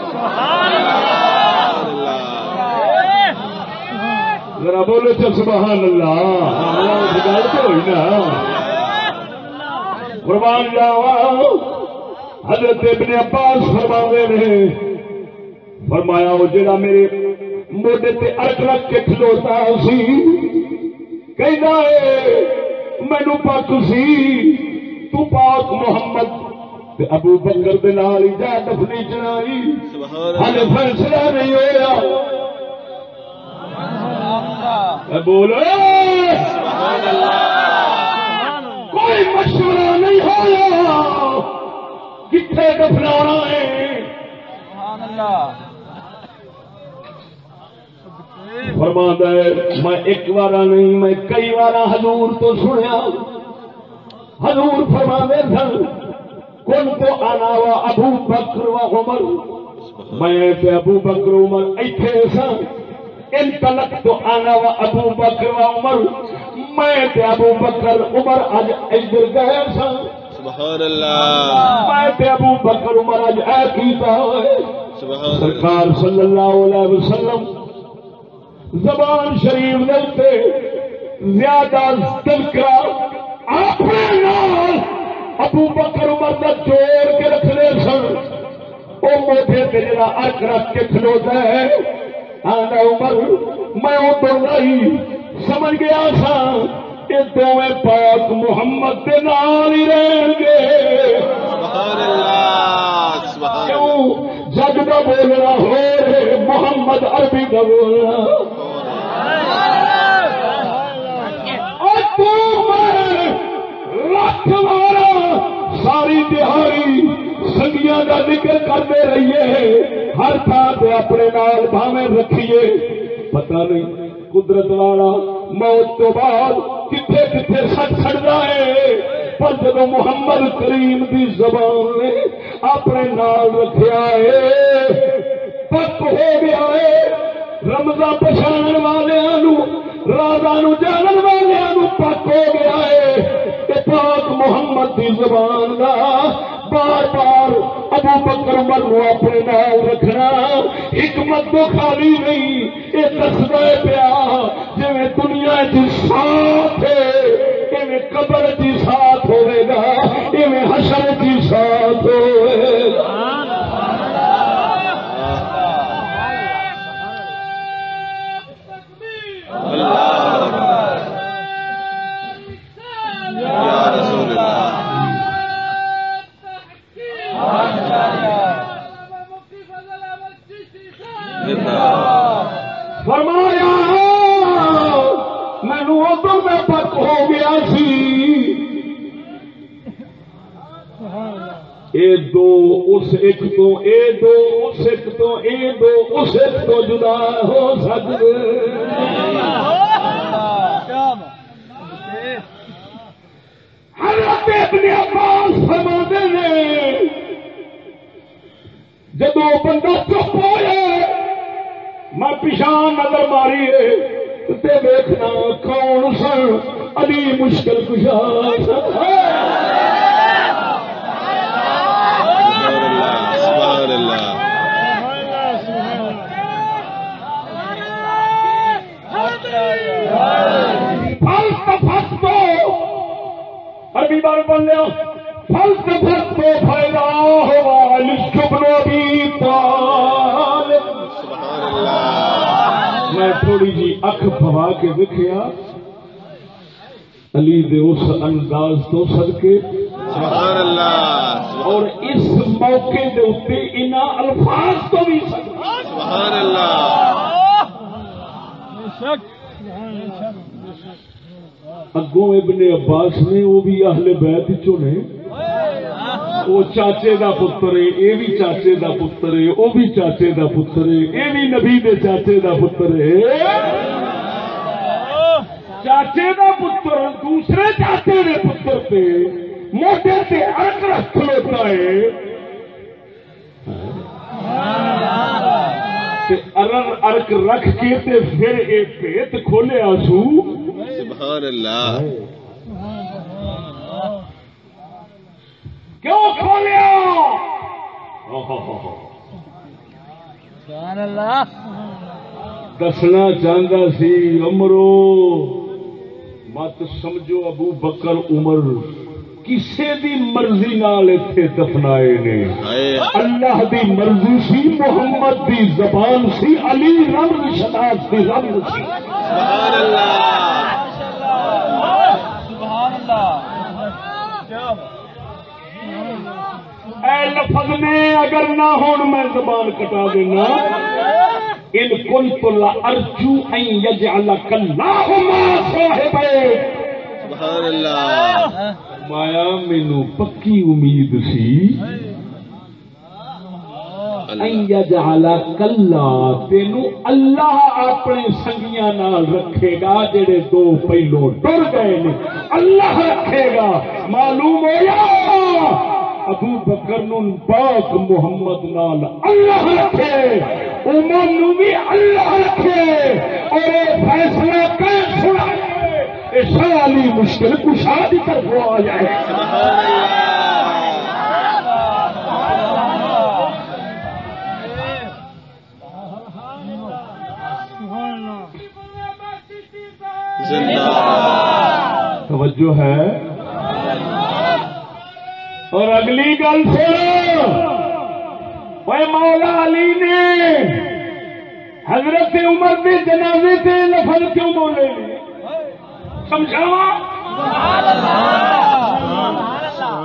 ذرا بولو چل سبحان اللہ گل تو ہوئی نا قربان جاوا حضرت ابن عباس فرماوے نے فرمایا وہ جڑا میرے موڈے تے ارک رکھ کے کھلوتا سی کہنا ہے مینو پک سی تو پاک محمد تے ابو بکر دے نال ہی جا دفنی چنائی ہل فیصلہ نہیں ہویا بولو کوئی مشورہ نہیں ہویا کتنے دفنانا ہے فرماتا ہے میں ایک بار نہیں میں کئی بار حضور تو سنیا حضور فرماتے سن کون تو آنا وا ابو بکر و عمر میں ابو بکر عمر ایتھے سن ان تلک تو آنا وا ابو بکر و عمر میں ابو بکر عمر اج ادھر گئے سن سبحان اللہ میں ابو بکر عمر اج اے کیتا ہوئے سرکار صلی اللہ علیہ وسلم زبان شریف دے زیادہ تذکرہ اپنے نال ابو بکر عمر کا جوڑ کے رکھنے سن وہ موٹے تے جڑا ارک رکھ کے کھلوتا ہے آنا عمر میں ادھر نہیں سمجھ گیا سا یہ دونوں پاک محمد کے نال ہی رہیں گے سبحان اللہ سبحان کیوں جگ کا بولنا ہو محمد عربی کا بولنا لکھ مارا ساری دہائی سنگیاں کا ذکر کرتے رہیے ہر تھان سے اپنے نال بھاویں رکھیے پتہ نہیں قدرت والا موت تو بعد کتنے کتنے سٹ چڑھتا ہے پر جب محمد کریم دی زبان نے اپنے نال رکھیا ہے پک ہو گیا ہے رمضان پچھان والوں رازاں جانن والوں پک ہو گیا ہے پاک محمد دی زبان دا بار بار ابو بکر عمر نو اپنے نال رکھنا حکمت تو خالی نہیں یہ دسدا پیا جویں دنیا دی ساتھ ہے ایویں قبر دی ساتھ ہوے گا ایویں حشر دی ساتھ ہوے گا فرمایا مینو ادو میں پک ہو گیا سی اے دو اس ایک تو اے دو اس ایک تو اے دو اس ایک تو جدا ہو سکتے حضرت ابن عباس فرماتے ہیں جب وہ بندہ چپ ہوئے میں پیشان نظر ماری تے دیکھنا کون سن علی مشکل کشا سبحان اللہ فلسفت ابھی بار بن لیا فلسفت کو فائدہ ہوا لشکر ابی طالب سبحان اللہ میں تھوڑی جی اکھ پھوا کے دیکھیا علی دے اس انداز تو صدقے سبحان اللہ اور اس موقع دے اوپر انہاں الفاظ تو بھی صدقے سبحان اللہ اگوں ابن عباس نے وہ بھی اہل بیت چوں نے وہ چاچے دا پتر ہے یہ بھی چاچے دا پتر ہے وہ بھی چاچے دا پتر ہے یہ بھی نبی دے چاچے دا پتر ہے چاچے دا پتر دوسرے چاچے دے پتر پہ موٹے سے ارک رکھ کھلوتا ہے ارک رکھ کے تے پھر ایک پیت کھولے آسو سبحان اللہ کیوں کھولیا دسنا چاہتا سی عمرو مت سمجھو ابو بکر عمر کسے دی مرضی نال ایتھے دفنائے نے اللہ دی مرضی سی محمد دی زبان سی علی رمز شناس دی رمز سی سبحان اللہ اے لفظ میں اگر نہ ہون میں زبان کٹا دینا ان کنت لارجو ان یجعلک اللہ ما صاحبے سبحان اللہ مایا مینو پکی امید سی ان یجعلک اللہ تینو اللہ اپنے سنگیاں نال رکھے گا جڑے دو پہلو ٹر گئے نے اللہ رکھے گا معلوم ہویا ابو بکر نون پاک محمد نال اللہ رکھے عمر نو بھی اللہ رکھے اور یہ فیصلہ کر سنائے شاہ علی مشکل کشا کی طرف آ جائے توجہ ہے اور اگلی گل سنو مولا علی نے حضرت عمر کے جنازے سے لفظ کیوں بولے سمجھاوا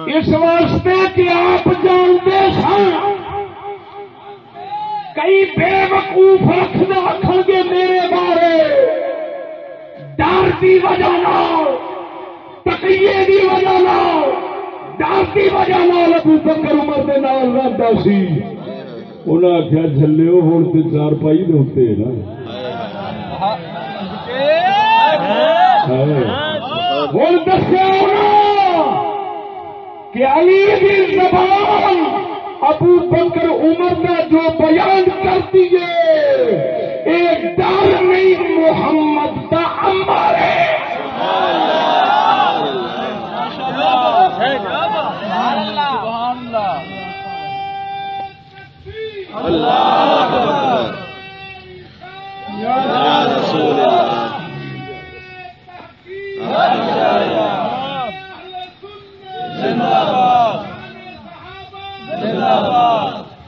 اس واسطے کہ آپ جانتے سن کئی بے وقوف رکھنا آخر گے میرے بارے ڈر کی وجہ نہ تقیے کی وجہ نہ ڈر کی وجہ نال ابو بکر عمر دے نال رہندا سی انہاں آخیا جھلیو ہن تے چار پائی دے اوتے نا ہن دسیا کہ علی دی زبان ابو بکر عمر کا جو بیان کرتی ہے ایک ڈر نہیں محمد کا امر ہے اللہ اکبر یا رسول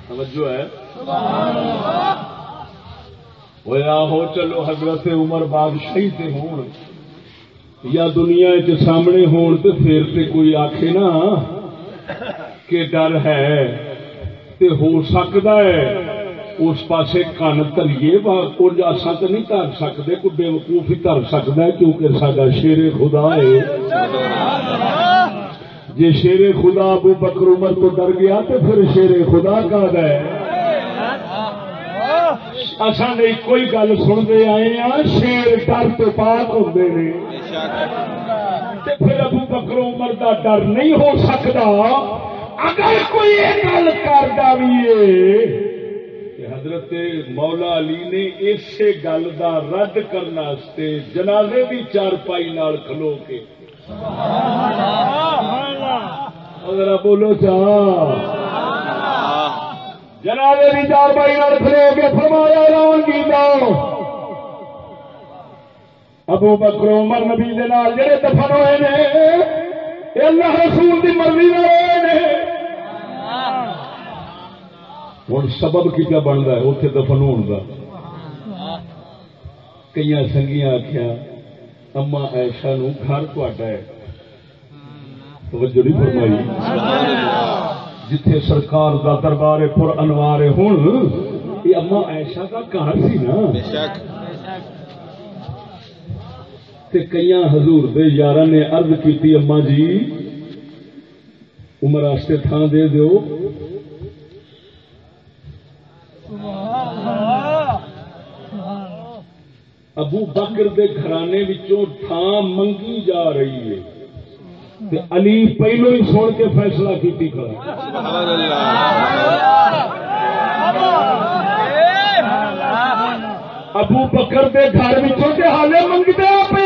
توجہ ہے ہویا ہو چلو حضرت عمر بادشاہی تے ہون یا دنیا کے سامنے ہون تو پھر تے کوئی آکھے نا کہ ڈر ہے تے ہو سکتا ہے اس پاسے کن دریے اصا تو نہیں دھر سکتے کوئی بے وقوف ہی دھر سکتا ہے کیونکہ ساڈا شیر خدا ہے جی شیر خدا ابو بکر عمر تو ڈر گیا تو پھر شیر خدا کا ہے اصل نے کوئی گل سنتے آئے ہیں شیر ڈر تو پاک ہوتے ہیں تے پھر ابو بکر عمر دا ڈر نہیں ہو سکتا اگر کوئی یہ گل کردا بھی ہے کہ حضرت مولا علی نے اسی گل دا رد کرنے واسطے جنازے دی چارپائی نال کھلو کے اگر بولو جنازے دی چارپائی نال کھلو کے فرمایا اعلان کیتا ابو بکر عمر نبی دے نال جڑے دفن ہوئے نے اے اللہ رسول دی مرضی نال ہوئے نے ہن سبب کی کیا بندا ہے اوتھے دفن ہون دا کئی سنگیاں آکھیا اما عائشہ نو گھر تہاڈا ہے توجہ نہیں فرمائی جتھے سرکار دا دربار پر انوار ہن یہ اما عائشہ دا گھر سی نا بے شک تے کئیاں حضور دے یاراں نے عرض کیتی اما جی عمر واسطے تھان دے دیو ابو بکر دے گھرانے وچوں تھان منگی جا رہی ہے تے علی پہلو ہی سن کے فیصلہ کیتی کھڑا سبحان اللہ ابو بکر دے گھر وچوں تے حالے منگدے پے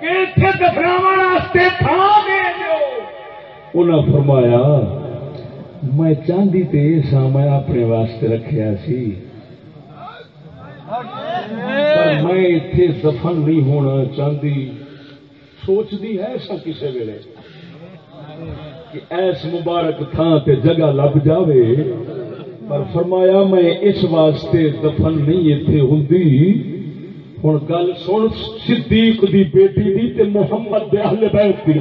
کہ ایتھے دفناون واسطے تھان دے دیو انہاں فرمایا میں چاندی تے سا میں اپنے واسطے رکھیا سی پر میں اتنے دفن نہیں ہونا چاہتی سوچتی ہے ایسا کسی ویلے کہ ایس مبارک تھان تے جگہ لب جاوے پر فرمایا میں اس واسطے دفن نہیں اتنے ہوندی ہن گل سن صدیق دی بیٹی دی تے محمد دے اہل بیت دی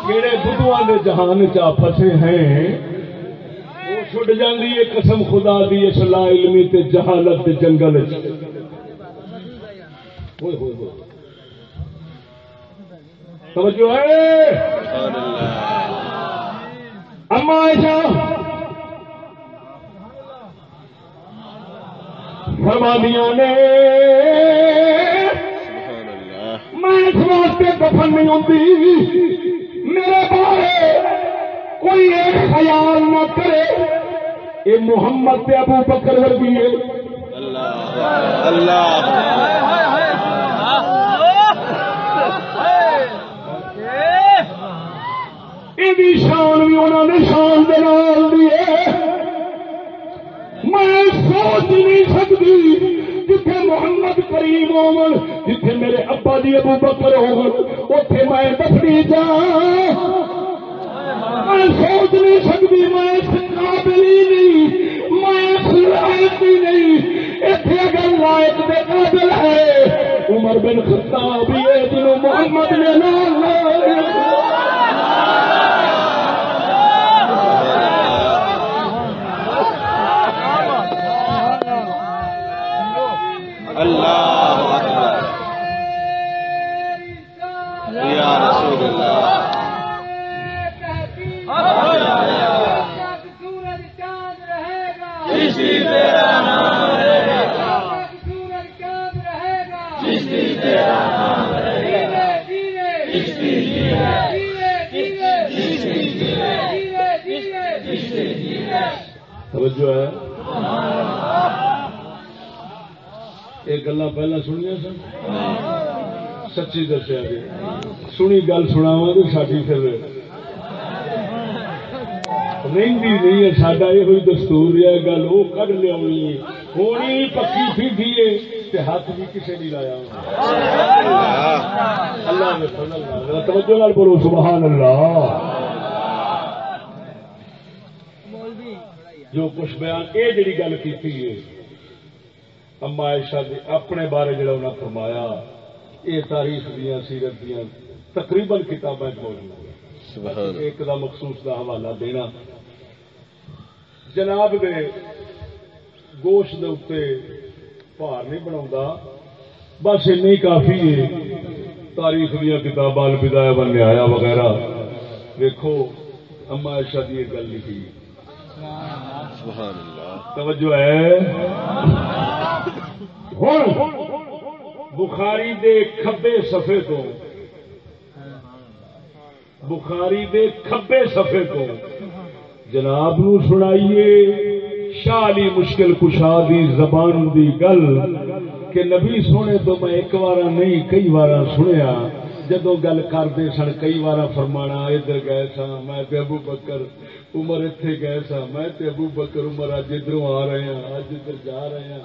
کیڑے بدھواں دے جہان چا پھسے ہیں چھٹ جاندی ہے قسم خدا دی اس لا علمی تے جہالت دے جنگل وچ ہوئے ہوئے ہوئے توجہ ہے اما عائشہ فرمانیاں نے میں اس واسطے دفن نہیں ہوتی میرے بارے کوئی ایک خیال نہ کرے یہ محمد تے ابو بکر ورگی ہے اللہ اللہ یہ شان بھی انہوں نے شان دے نال دی ہے میں سوچ نہیں سکتی جتھے محمد کریم ہون جتھے میرے ابا جی ابو بکر ہون اوتھے میں دفنی جا میں سوچ نہیں سکتی میں اس قابل ہی نہیں میں اس لائق ہی نہیں اتنے اگر لائق دے قابل ہے عمر بن خطاب یہ جنہوں محمد نے نام اللہ اکبر یا رسول اللہ توجہ ہے یہ گلا پہلا سنیا سن سچی دسیا جی سنی گل سناوا تو ساری پھر رہی نہیں ہے سڈا یہ دستور ہے گل وہ کڈ لیا ہونی پکی فیڈی ہے ہاتھ بھی کسی نہیں لایا اللہ نے فضل توجہ نال بولو سبحان اللہ جو کچھ بیان یہ جڑی گل کی اما عائشہ دے اپنے بارے جڑا انہاں فرمایا یہ تاریخ دیا سیرت دیا تقریباً کتابیں موجود ایک دا مخصوص دا حوالہ دینا جناب دے گوشت دے اوتے بھار نہیں بنا بس این کافی ہے تاریخ دیا کتاباں البدایہ والنہایہ وغیرہ دیکھو اما عائشہ دی یہ گل لکھی سبحان اللہ توجہ ہے بخاری دے کھبے صفحے تو بخاری دے کھبے صفحے تو جناب نو سنائیے شاہ علی مشکل کشا دی زبان دی گل کہ نبی سونے تو میں ایک بار نہیں کئی بار سنیا جدو گل کرتے سن کئی بار فرمانا ادھر گئے سا میں تے ابو بکر عمر اتنے گئے سا میں تے ابو بکر عمر اج ادھر آ رہے ہیں اج ادھر جا رہے ہیں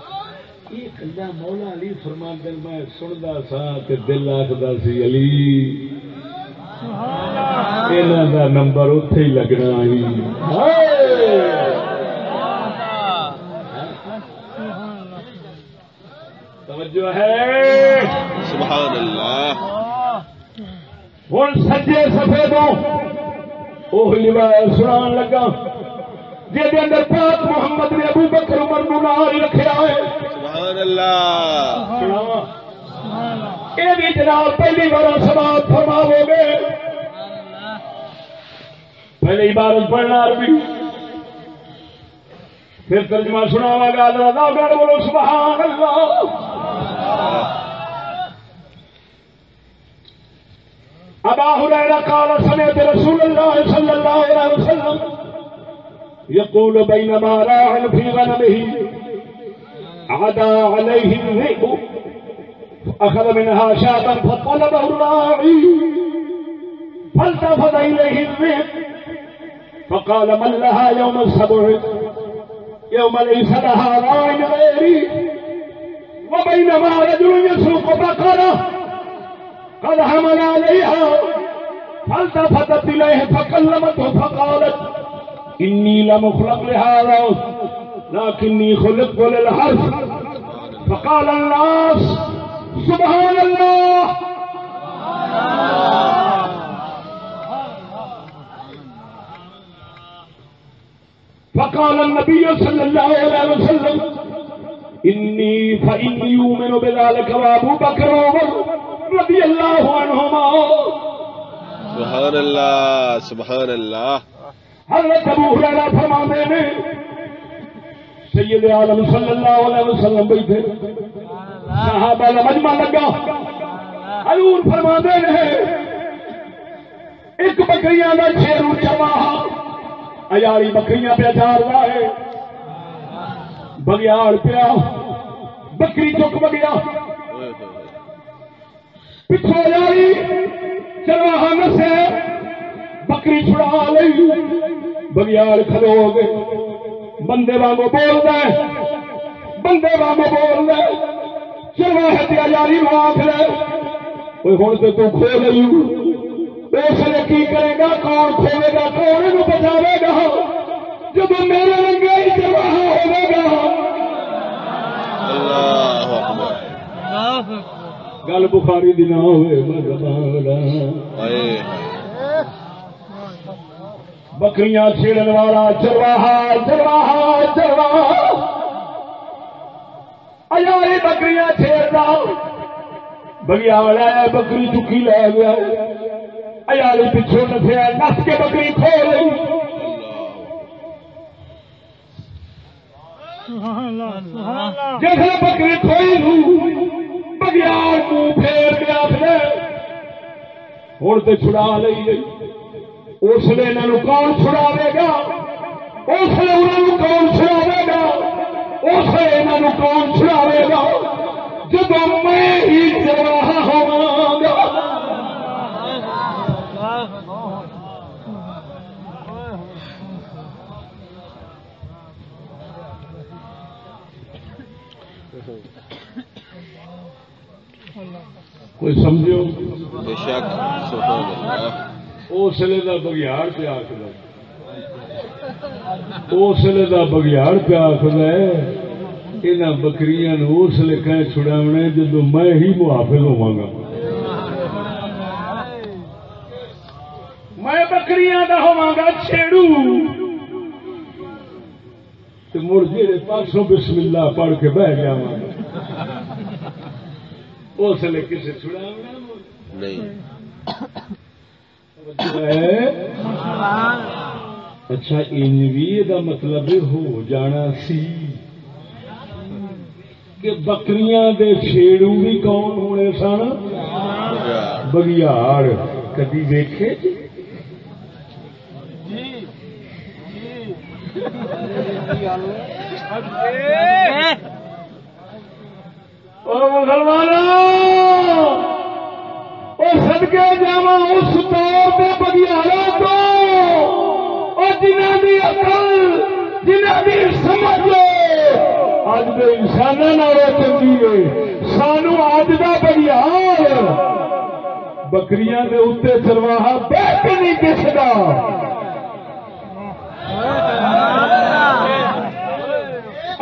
یہ کلا مولا علی فرماندے میں سندا سا تے دل آکھدا سی علی انہاں دا نمبر اوتھے ہی لگنا ہی توجہ ہے سبحان اللہ ہوں سجے سفے تو وہی روایت سنان لگا جہد اندر پاک محمد نے ابو بکر عمر نو نال رکھا ہے سبحان اللہ سناواں یہ بھی جناب پہلی بار سماعت فرماؤ گے پہلے عبارت پڑھنا عربی پھر ترجمہ سناواں گا ذرا بولو سبحان اللہ ابا ہریرہ قال سمعت رسول الله صلى الله عليه وسلم يقول بينما راع في غنمه عدا عليه الذئب فأخذ منها شاة فطلبه الراعي فالتفت إليه الذئب فقال من لها يوم السبع يوم ليس لها راع غيري وبينما رجل يسوق بقرة قد حمل عليها فالتفتت إليه فكلمته فقالت إني لم أخلق لهذا لكني خلقت للحرث فقال الناس سبحان الله فقال النبي صلى الله عليه وسلم فإني يؤمن بذلك وأبو بكر وعمر رضی اللہ عنہما سبحان اللہ سبحان اللہ حضرت ابو ہریرہ فرماتے ہیں سید عالم صلی اللہ علیہ وسلم بیٹھے صحابہ کا مجمع لگا حضور فرماتے ہیں ایک بکریاں کا چھیرو چرواہا ایاری بکریاں پہ چار رہا ہے بگیاڑ پیا بکری چک بگیا پچھو جاری چرواہا نسے بکری چھڑا لی بگیاڑ کھلو گئے بندے وانگو بول دے بندے وانگو بول دے چرواہے دیا جاری آنکھ لے کوئی ہوں تو کھو گئی اس نے کی کرے گا کون کھولے گا کون انہوں بچاوے گا جب میرے رنگے ہی چرواہا ہوگا گا اللہ اکبر گل بخاری دی نہ ہوئے بکریاں چھیڑن والا چرواہا چرواہا چرواہا ایاری بکریاں چھیڑتا بگیاڑ آیا بکری چکی لے گیا ایاری پچھو نسیا نس کے بکری کھو لی جس نے بکری کھوئی بگیار منہ پھیر کے آخر ہوں تو چھڑا لی گئی اس لیے انہوں کون چھڑاوے گا اس لیے انہوں کون چھڑاوے گا اس لیے انہوں کون چھڑاوے گا جب میں ہی چرواہا ہوا گا کوئی سمجھو بے شک سبحان اللہ اسلے کا بگیاڑ پہ آخر اسلے کا بگیاڑ پہ آخر یہاں بکریاں اسلے کہ چھڑاونا جب میں ہی محافظ ہوا گا میں بکریاں کا ہوا گا چھیڑو مڑ جی پاسوں بسم اللہ پڑھ کے بہ جا اس لیے کسی چھڑاونا نہیں اچھا ان بھی یہ مطلب ہو جانا سی کہ بکریاں دے چھیڑو بھی کون ہونے سن؟ بگیاڑ. کدی دیکھے مسلمانوں صدقے جاواں اس دور دے بگیاڑاں تو جنہاں دی عقل جنہاں دی سمجھ اج دے انساناں نالوں چنگی ہے. سانو اج دا بگیاڑ بکریاں دے اوتے چرواہا بیٹھ کے نہیں دسدا.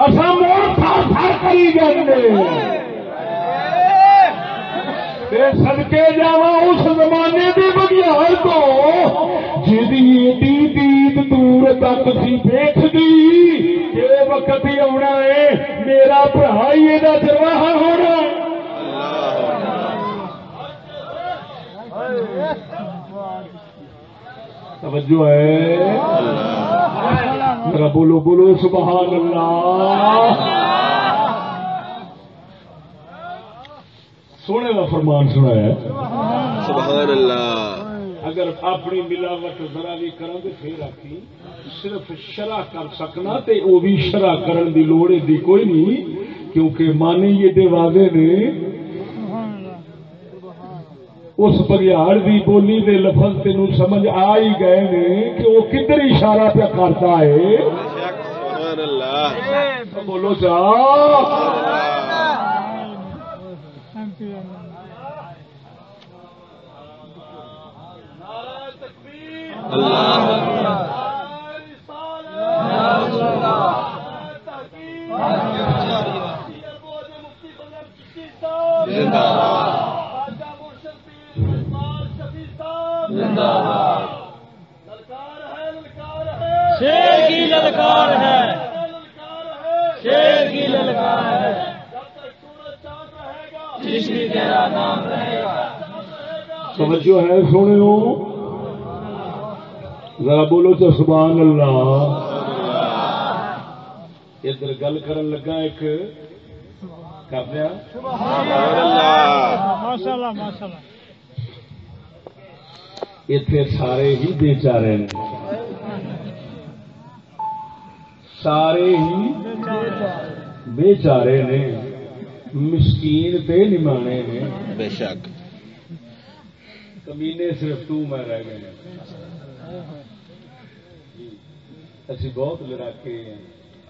اساں موڑ تھا کری جاندے. صدقے جاواں اس زمانے دی بگیاڑ تو جدی ایڈی دید دور تک سی ویکھدی کہ وقت ہی آنا ہے میرا بھرا ہی یہ چرواہا ہونا. توجہ ہے ذرا بولو بولو سبحان اللہ. سونے کا فرمان سنایا سبحان اللہ. اگر اپنی ملاوٹ ذرا بھی کروں تو پھر آخی صرف شرع کر سکنا تے وہ بھی شرع کرن دی لوڑ دی کوئی نہیں کیونکہ مانے یہ دے واضح نے اس بگیاڑ دی بولی دے لفظ تینوں سمجھ آ ہی گئے نے کہ وہ کدھر اشارہ پہ کرتا ہے. سبحان اللہ. بولو جا اللہ شیر کی للکار ہے شیر کی للکار ہے چشتی تیرا نام رہے گا. توجہ ہے سونے ہو ذرا بولو تو سبحان اللہ. ادھر گل کرن لگا ایک کر دیا ماشاءاللہ ماشاءاللہ. اتنے سارے ہی بیچارے نے سارے ہی بیچارے نے مسکین تے نمانے نے. بے شک کمینے صرف تو میں رہ گئے اسی بہت لڑاکے ہیں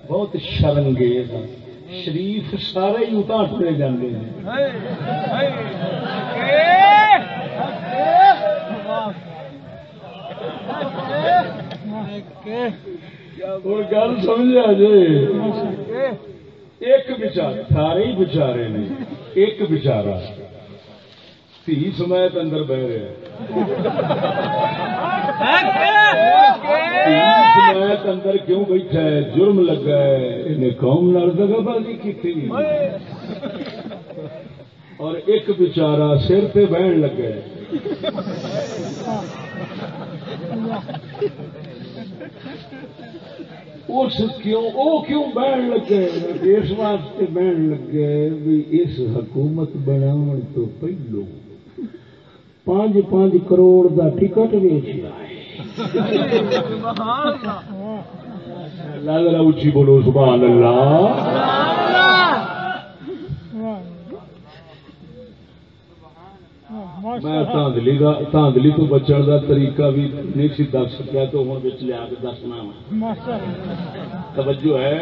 بہت شرمگیز ہیں. شریف سارے ہی اتنا ٹرے جاندے ہیں. اور گل سمجھا جی ایک بچارا سارے ہی بچارے نے ایک بچارا تھی سمیت اندر بہ رہا سمیت اندر کیوں بیٹھا ہے جرم لگا ہے انہیں قوم نال دغا بازی کی تھی اور ایک بچارا سر پہ بہن لگا ہے. کیوں بہن لگے اس واسطے بہن لگے بھی اس حکومت بناون تو پہلو 5 کروڑ دا ٹکٹ ویچ ذرا اچھی بولو سبحان اللہ. میں تاندلی تو بچن کا طریقہ بھی نہیں سی دس سکیا تو ہوں لیا کے دسنا. توجہ ہے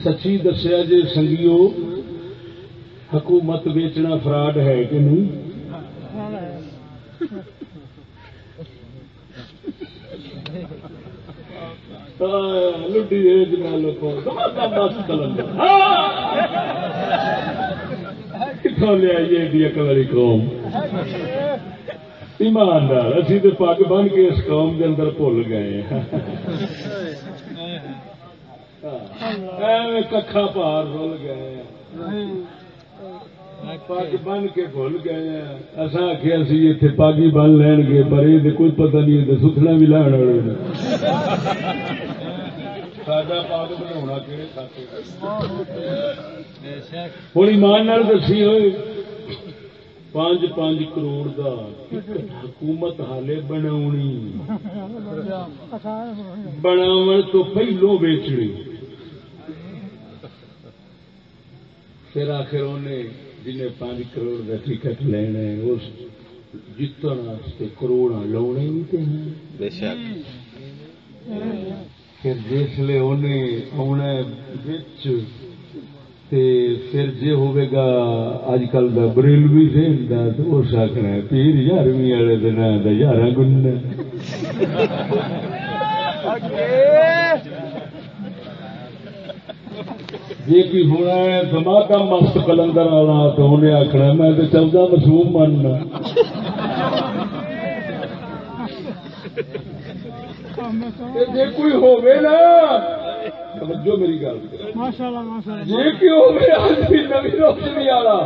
سچی دسیا جی سنگیو حکومت بیچنا فراڈ ہے کہ نہیں؟ لڈی کتوں لیا ایڈی عقل والی قوم ایماندار اسی تو پگ بن کے اس قوم کے اندر بھول گئے ککھا پار رول گئے پگ بن کے بھول گئے. اصا آخیا سی اتنے پگ ہی بن لین گے پر یہ کوئی پتہ نہیں ستنا بھی لین والے ساڈا پاک بنا کہڑے کھاتے ہوں ایمان نال دسی ہوئے 5 کروڑ دا حکومت حالے بناون تو پہلو بیچنی پھر آخر انہیں جنہیں 5 کروڑ کا ٹکٹ لینا ہے اس جتنے کروڑا لاؤنے بھی تو ہیں بے شک پھر جسے انہیں آنا پھر جی ہوئے گا اج کل کا بریلوی ذہن کا تو اس آخنا پیر 11ویں والے دن 11 گنا جی کی ہونا ہے دماغا مست کلندر والا تو انہیں آخنا میں تو 14 مصوم ماننا جی کوئی ہوگی نا جو میری گل جی کی ہوگی نوی روشنی والا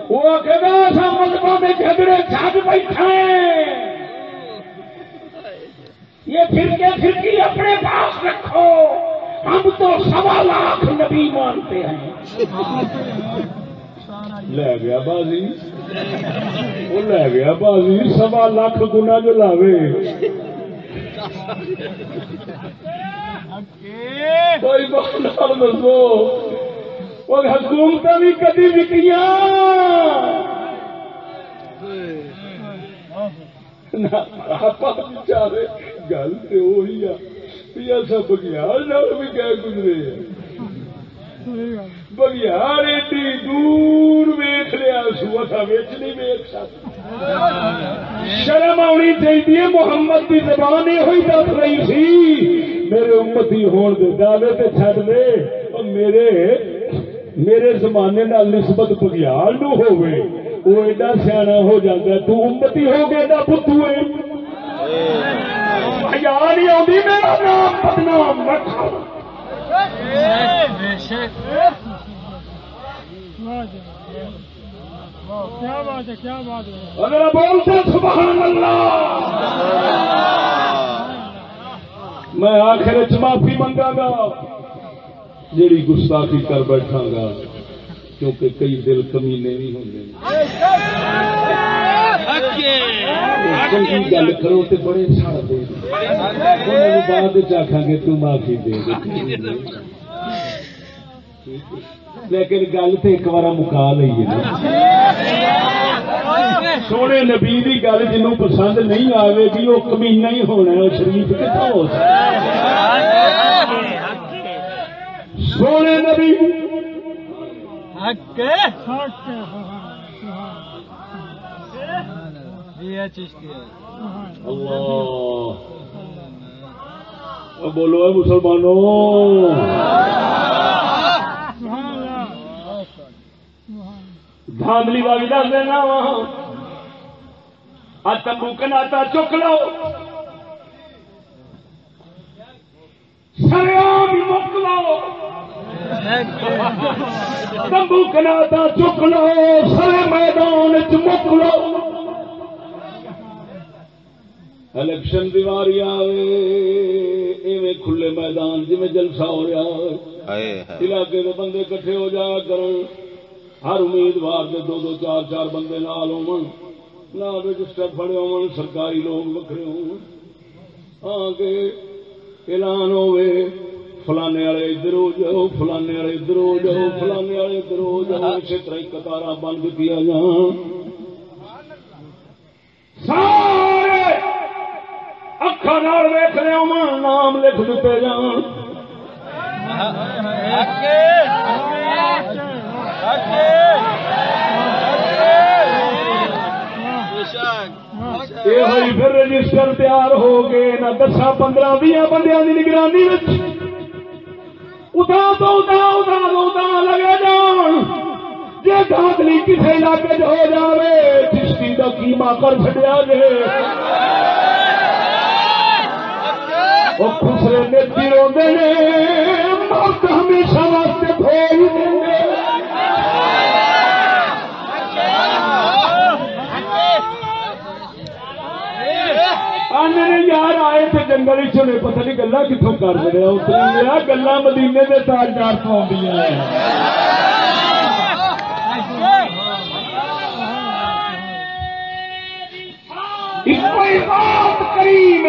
وہ کہنا مذہبوں میں جھگڑے چھپ بیٹھے یہ فرقے اپنے پاس رکھو ہم تو 1.25 لاکھ نبی مانتے ہیں لے گیا بازی وہ لے گیا بازی 1.25 لاکھ گنا جو لاوے کوئی بات دسو اور حکومت بھی کدی وکیاں گل تو وہی آ بگیار بھی گئے گزرے بگیار ایڈی دور ویخ لیا سو اصا ویچ نہیں ویچ سکتے شرم آنی چاہیے محمد کی زبان یہ دس رہی سی میرے امتی ہون دے دعوے تے چھڈ دے اور میرے زمانے نال نسبت بگیار نو ہوئے وہ ایڈا سیاح ہو جاتا تو امتی ہو گیا ایڈا بدھو ہے حیا نہیں آتی میرا نام بدنام رکھو کیا بات ہے کیا بات ہے اگر بولتے سبحان اللہ میں آخر معافی منگا گا جیڑی گستاخی کر بیٹھا گا کیونکہ کئی دل کمینے بھی ہوں گل کرو تو بڑے سڑ دے بعد آخا گے تو معافی دے لیکن گل تو ایک بار مکا لئیے سونے نبی کی گل جنوں پسند نہیں آئے گی وہ کمینہ ہی ہونا ہے شریف کتنا ہو سونے نبی اللہ بولو اے مسلمانوں دھاندلی والی دس دینا وا تمبو کناتا چک لو سریا بھی مک لو تمبو کناتا چک لو سر میدان چک لو الیکشن دی واری آئے ایویں کھلے میدان جی جلسہ ہو رہا علاقے کے بندے کٹھے ہو جایا کرن ہر امیدوار کے 2-2 4-4 بندے نال ہون نال رجسٹر پڑے ہون سرکاری لوگ وکھرے ہون ہاں کہ اعلان ہوئے فلانے والے ادھر ہو جاؤ فلانے والے ادھر ہو جاؤ فلانے والے ادھر ہو جاؤ اسی طرح قطار بند کیا جان سارے اکھاں نال ویکھ رہے ہون نام لکھ دیتے جان یہ پھر رجسٹر تیار ہو گئے نہ 10-15-20 بندیاں کی نگرانی ادا تو ادا لگے جان جی دھاندلی کسی علاقے ہو جائے چشتی کا کیما کر چڑیا جائے وہ خسرے نیتی روندے نے موت ہمیشہ واسطے کھول دیں یار آئے تھے جنگل چنے پتہ نہیں گلا کتوں کر رہے اتریا گلا مدینے کے تاجدار تو آدی کریم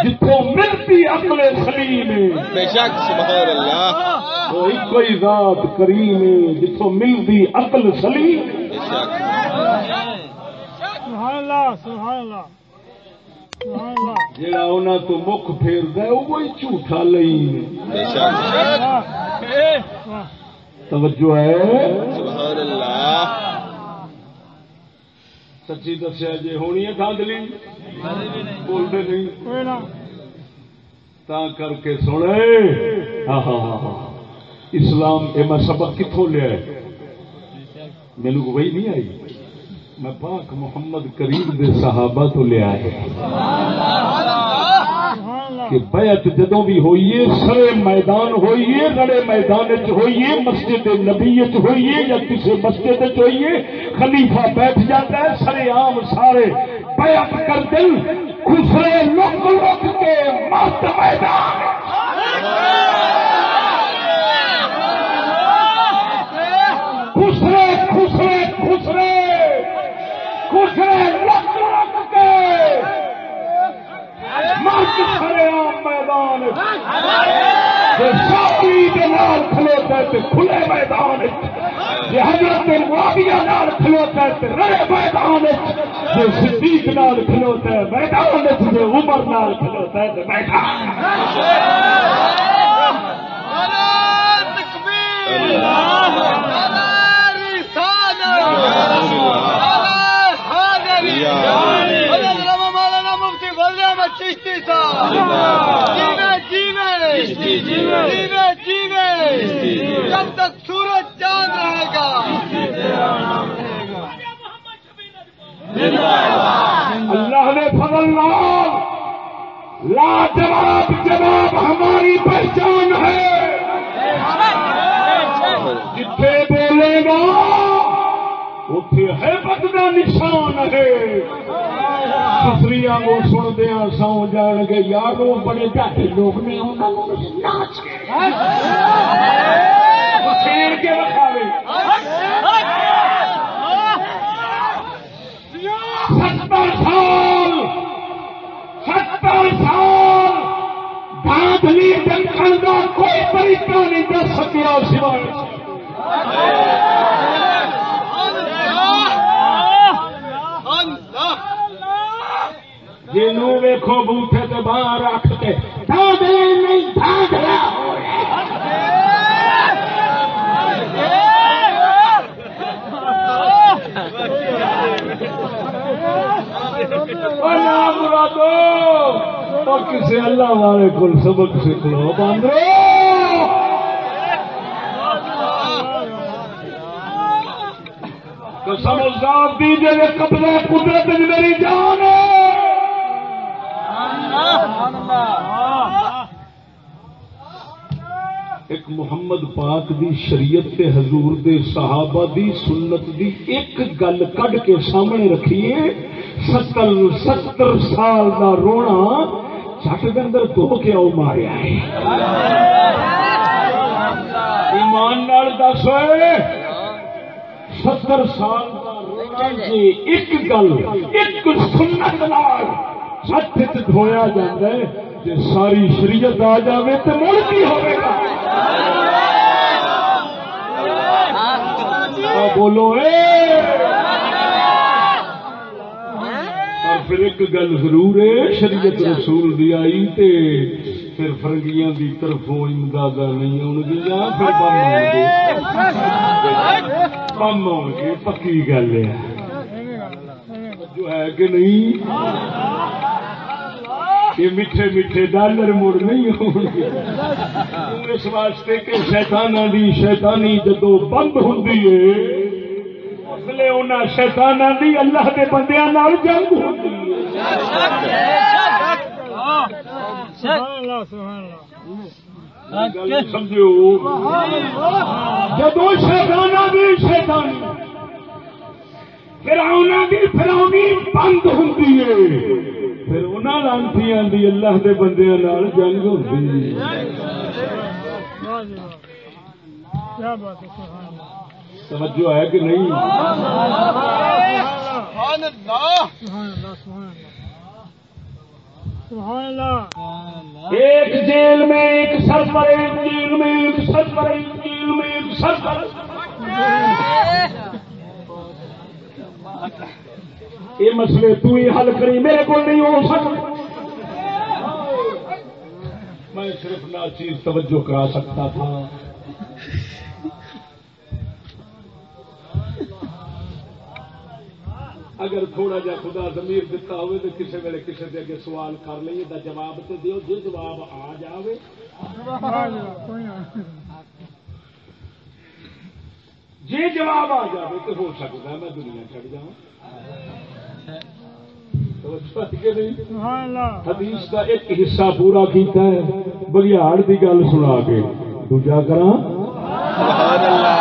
جتوں ملتی عقل سلیم بے شک سبحان اللہ وہ ایک ہی ذات کریم جتوں ملتی عقل سلیم بے شک سبحان اللہ سبحان اللہ سبحان اللہ جڑا انہاں تو مکھ پھیردا ہے وہی جھوٹا لئی بے شک توجہ ہے سبحان اللہ سچی دسیا جی ہونی ہے دھاندلی بولتے نہیں تا کر کے سنے اسلام یہ میں سبق کتوں لیا میرے کو وہی نہیں آئی میں پاک محمد کریم دے صحابہ تو لیا ہے کہ بیعت جدوں بھی ہوئیے سرے میدان ہوئیے رڑے میدان ہوئیے مسجد نبی ہوئیے یا کسی مسجد ہوئیے خلیفہ بیٹھ جاتا ہے سرے عام سارے بیعت کر دل خسرے لک لک کے مست میدان خسرے خسرے خسرے خسرے لک لک کے مست سرے عام میدان شاپی کے نال کھلوتا ہے کھلے میدان جی حضرت معاویہ نال کھلوتا ہے رڑے میدان جو صدیق نال کھلوتا ہے میدان جو عمر نال کھلوتا ہے میدان جب تک سورج چاند رہے گا اللہ نے فضل لاجواب جواب ہماری پہچان ہے جتنے بولے گا اتنے حیبت کا نشان ہے سسریاں کو سن دیا سو جان گے یار وہ بڑے گھاٹے لوگ نے ناچ کے رکھاوے 70 سال دھاندلی جنگل کا کوئی طریقہ نہیں دس سکیا سوائے جنوں ویکھو بوٹے تے باہر رکھ کے دھاندلے نہیں دھاندلا اور کسی اللہ والے کو سبق سیکھ لو باندھو قسم ذات دیجیے قبضہ قدرت میری جان ہے ایک محمد پاک دی شریعت تے حضور دے صحابہ دی سنت دی ایک گل کڈ کے سامنے رکھیے 70 سال دا رونا چٹ دے اندر دھو کے او ماریا ہے ایمان نال دس 70 سال دا رونا جی ایک گل ایک سنت نال ہاتھ دھویا جاتا ہے جی ساری شریعت آ جائے تو مڑ کی ہوئے گا بولو اور پھر ایک گل ضرور ہے شریعت رسول دی آئی تے پھر فرنگیاں دی طرفوں امداداں نہیں آن گیا پھر بم آن گے پکی گل ہے جو ہے کہ نہیں یہ میٹھے میٹھے ڈالر مڑ نہیں ہوں گے اس واسطے کہ شیطانہ دی شیطانی جدو بند ہوندی ہے اس لیے انہاں شیطانہ دی اللہ کے بندیاں نال جنگ ہوندی ہے گل سمجھو جدو شیطانہ دی شیطانی فرعونہ دی فرعونی بند ہوندی ہے پھر انہاں لانتیاں دی اللہ دے بندیاں نال جنگ ہوندی توجہ ہے کہ نہیں؟ سبحان اللہ سبحان اللہ. ایک جیل میں ایک سرور، ایک جیل میں ایک سرور، ایک جیل میں ایک سرور. یہ مسئلے تو ہی حل کری، میرے کو نہیں ہو سکتا. میں صرف نہ چیز توجہ کرا سکتا تھا. اگر تھوڑا جا خدا ضمیر دیتا ہوئے تو کسی ویلے کسی کے اگے سوال کر لئیے دا جواب تو دیو، جی جواب آ جاوے جی جواب آ جاوے تو ہو سکتا ہے میں دنیا چھڑ جاؤں. حدیث کا ایک حصہ پورا کیتا ہے بگیاڑ کی گل سنا کے دوجا کراں. سبحان اللہ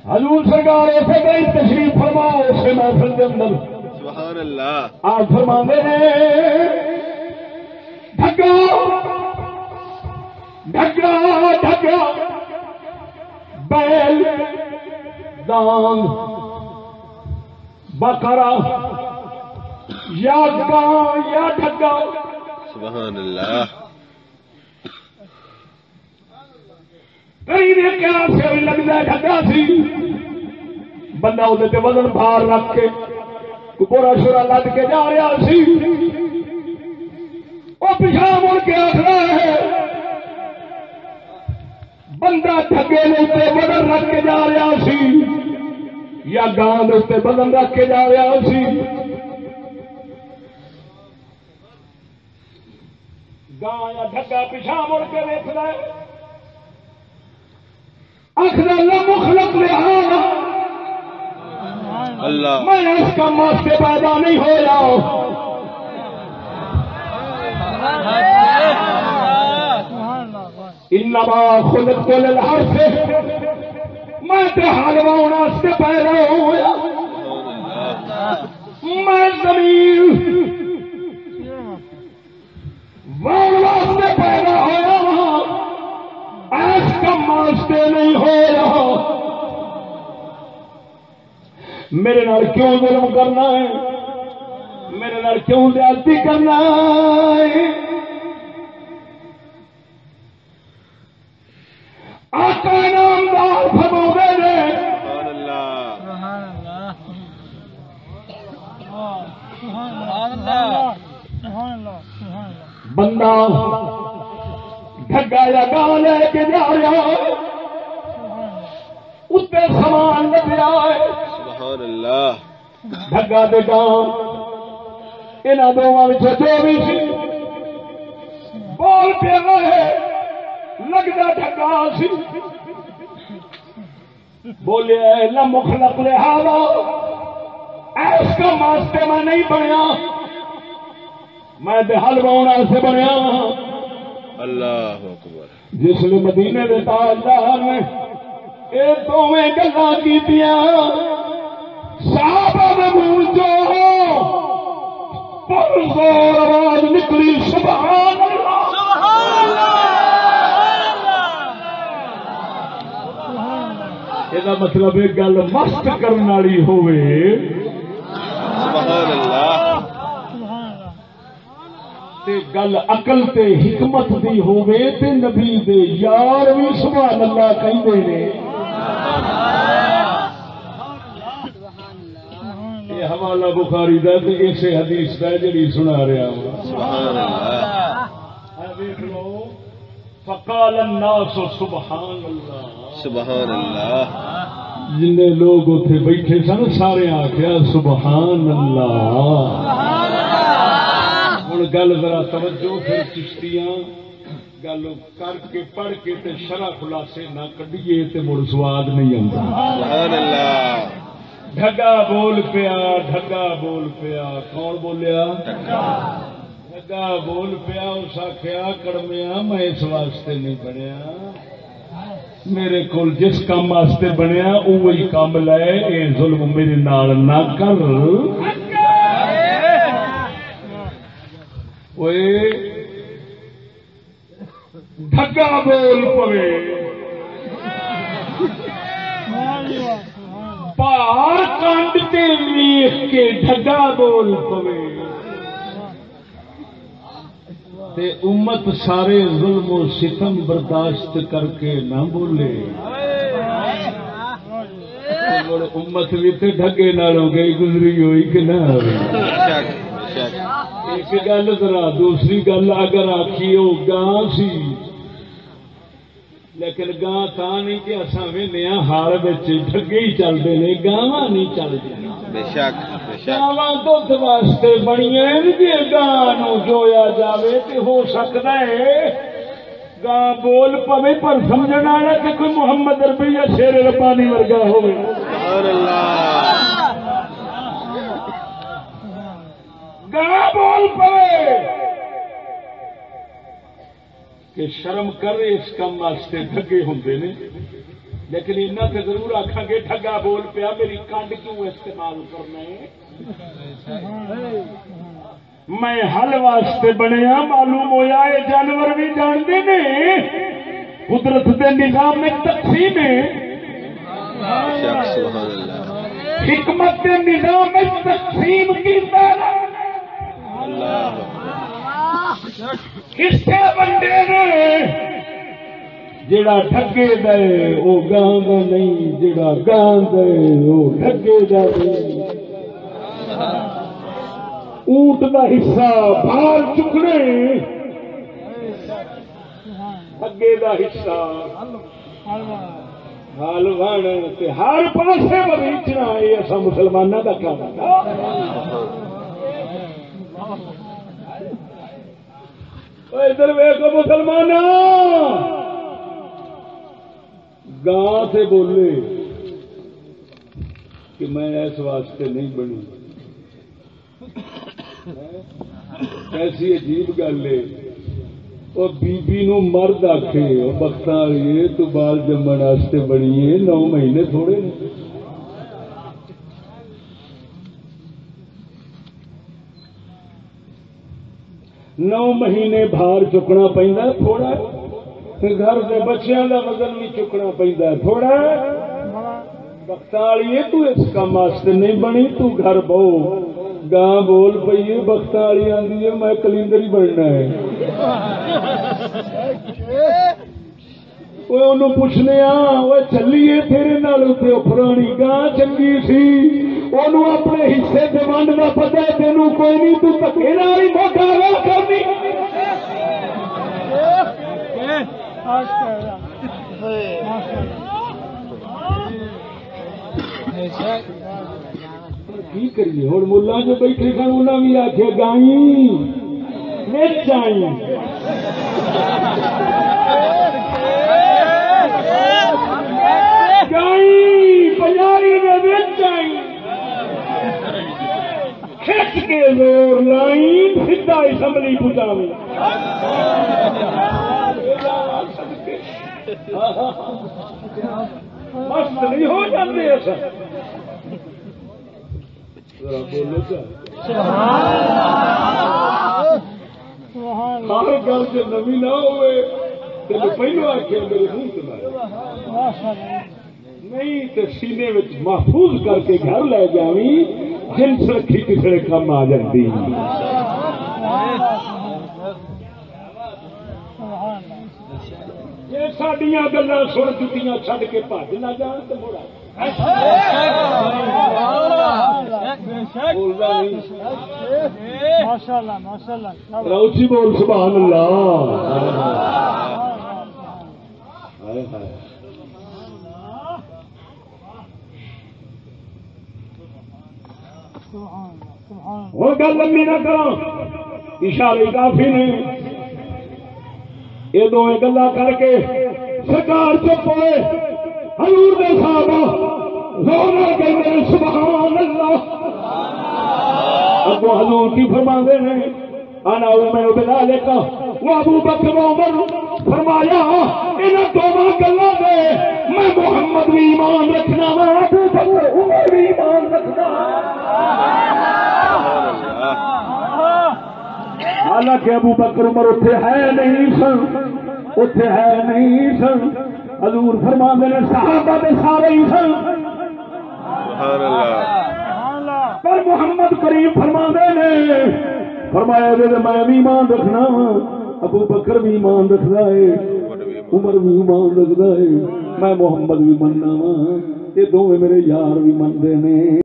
حضور سرکار ایسے گئی تشریف فرماؤ اسے محفل کے اندر. سبحان اللہ آپ فرماندے نے ڈھگا ڈھگا ڈھگا بیل دانگ بکرا یا گاں یا ڈھگا. سبحان اللہ کئی نے کیا سے بھی لگتا ہے ڈھگا سی. بندہ وہ وزن بھار رکھ کے پورا شورا لد کے جا رہا سی. وہ پیچھا مڑ کے آخر ہے بندہ ڈھگے کے اتنے وزن رکھ کے جا رہا سی یا گاں کے اتنے وزن رکھ کے جا رہا سی. گاں یا ڈھگا پیچھا مڑ کے دیکھنا ہے آخر مخلق لہٰذا اللہ میں اس کا واسطے پیدا نہیں ہوا. انما خلقت للحرث میں تے حلوا واسطے پیدا ہوا. میں زمین واسطے پیدا ہوا ایس کم واسطے نہیں ہو رہا. میرے نال کیوں ظلم کرنا ہے؟ میرے نال کیوں زیادتی کرنا ہے؟ آقا نامدار فرماتے ہیں سبحان اللہ بندہ ڈھگا یا گاں لے کے جا رہا ہے اتنے سامان لگ رہا ہے. سبحان اللہ ڈھگا دے گاں یہاں دونوں جو بھی سی بول پیا ہے لگتا ڈھگا سی. بولے لم مخلق لہذا ایس کا واسطے میں نہیں بنیا میں حل باؤ سے بنیا. اللہ اکبر. جس نے مدینے کے تاجدار نے یہ دونیں گلاں کیتیاں صحابہ میں گونجو پر زور آواز نکلی سبحان اللہ سبحان یہ مطلب ایک گل مست کرنے والی ہوئے سبحان اللہ تے گل عقل تے حکمت دی ہوئے تے نبی دے یار بھی سبحان اللہ کہندے نے. یہ حوالہ بخاری دا تے اسے حدیث دا جڑی سنا رہا ہوں. سبحان اللہ دیکھ لو فقال الناس سبحان اللہ. سبحان اللہ جن لوگ اتنے بیٹھے سن سارے آخیا سبحان اللہ. ہوں گل ذرا توجہ پھر چشتیاں گل کر کے پڑھ کے تے شرح خلاصے نہ کڈیے تے مڑ سواد نہیں آتا. سبحان اللہ ڈھگا بول پیا ڈھگا بول پیا. کون بولیا؟ ڈھگا بول پیا. اس آخیا کڑمیا میں اس واسطے نہیں بنیا میرے کو جس کام واسطے بنیا وہی کام لے. اے ظلم میرے نال نہ کر. ڈھگا بول پوے پار کانڈ تے ویخ کے ڈھگا بول پوے تے امت سارے ظلم و ستم برداشت کر کے نہ بولے امت بھی تے ڈھگے نالوں گئی گزری ہوئی کہ نہ ایک گل ذرا دوسری گل اگر آخی وہ گاں سی لیکن گاں تا نہیں کہ اصا وہنے ہار ڈگے ہی چلتے ہیں گاواں نہیں چلتی گاواں دھد واسطے بنی جی گاں جویا جائے تو ہو سکتا ہے گاں بول پوے پر سمجھنے والا کہ کوئی محمد عربی یا شیر ربانی ورگا ہوئے گاں بول پوے کہ شرم کر اس کام واسطے ڈھگے ہوندے نے لیکن انہاں تے ضرور آکھاں گے ڈھگا بول پیا میری کنڈ کیوں استعمال کرنا ہے میں حل واسطے بنیا معلوم ہویا اے جانور بھی جانتے نے قدرت دے نظام میں تقسیم ہے حکمت دے نظام میں تقسیم کیتا کسے بندے نے جڑا ٹھگے دے وہ گاں دا نہیں جڑا گاں دے وہ ٹھگے دا نہیں اونٹ دا حصہ بھار چکنے ٹھگے دا حصہ حال وان تے ہر پاسے بریچنا یہ اسا مسلماناں دا کام ہے ادھر ویکھو مسلمان گاں سے بولے کہ میں اس واسطے نہیں بنی ایسی عجیب گل ہے وہ بیبی نو مرد آکھے بختاں والی تو بال جمن واسطے بنی ہے 9 مہینے تھوڑے نے نو مہینے بھار چکنا پہنتا تھوڑا گھر کے بچیاں کا وزن بھی چکنا پہنتا تھوڑا بختالی تو اس کام واسطے نہیں بنی تو گھر بہو گاں بول پی بختالی آدھی ہے میں کلندر ہی بننا ہے وہ پوچھنے وہ چلیے تیرے نال پرانی گاں چنگی سی وہ اپنے حصے سے ونڈ کا پتا تینوں کوئی نہیں تو دکے نال ہی موٹا کرنی کی کریے ہوں ملا جو بیٹھے سن انہیں بھی آخیا گائی وچ آئی گائی پجاری نے وچ آئی کھچ کے زور لائی سیدھا اسمبلی پہنچاوی مست نہیں ہو جاتے ایسا ہر گل جو نمی نہ ہوئے تو پہلو آخیا میرے منہ نہیں تو سینے میں محفوظ کر کے گھر لے جاوی جنس رکھی کسی کام آ جاتی جی سڈیا گلا سن جتیاں چھڈ کے بھج نہ جان تو مڑا روچی بول سبحان اللہ وہ گل لمبی نہ کرو اشارے کافی نے یہ دونوں گلا کر کے سرکار چپ ہوئے حضور دے صحابہ زور کے میرے سبحان اللہ ابو حضور کی فرماندے ہیں انا عمر بذالک و ابو بکر عمر فرمایا ان دونوں گلاں دے میں محمد بھی ایمان رکھنا وا ابو بکر عمر بھی ایمان رکھنا حالانکہ ابو بکر عمر اتنے ہے نہیں سن، اتنے ہے نہیں سن. حضور فرماندے نے صحابہ دے سارے ہی سن، سبحان اللہ. پر محمد کریم فرماندے نے فرمایا جی میں بھی ایمان رکھنا وا، ابو بکر بھی ایمان رکھتا ہے، عمر بھی ایمان رکھتا ہے، میں محمد بھی مننا وا، یہ دونوں میرے یار بھی منتے نے.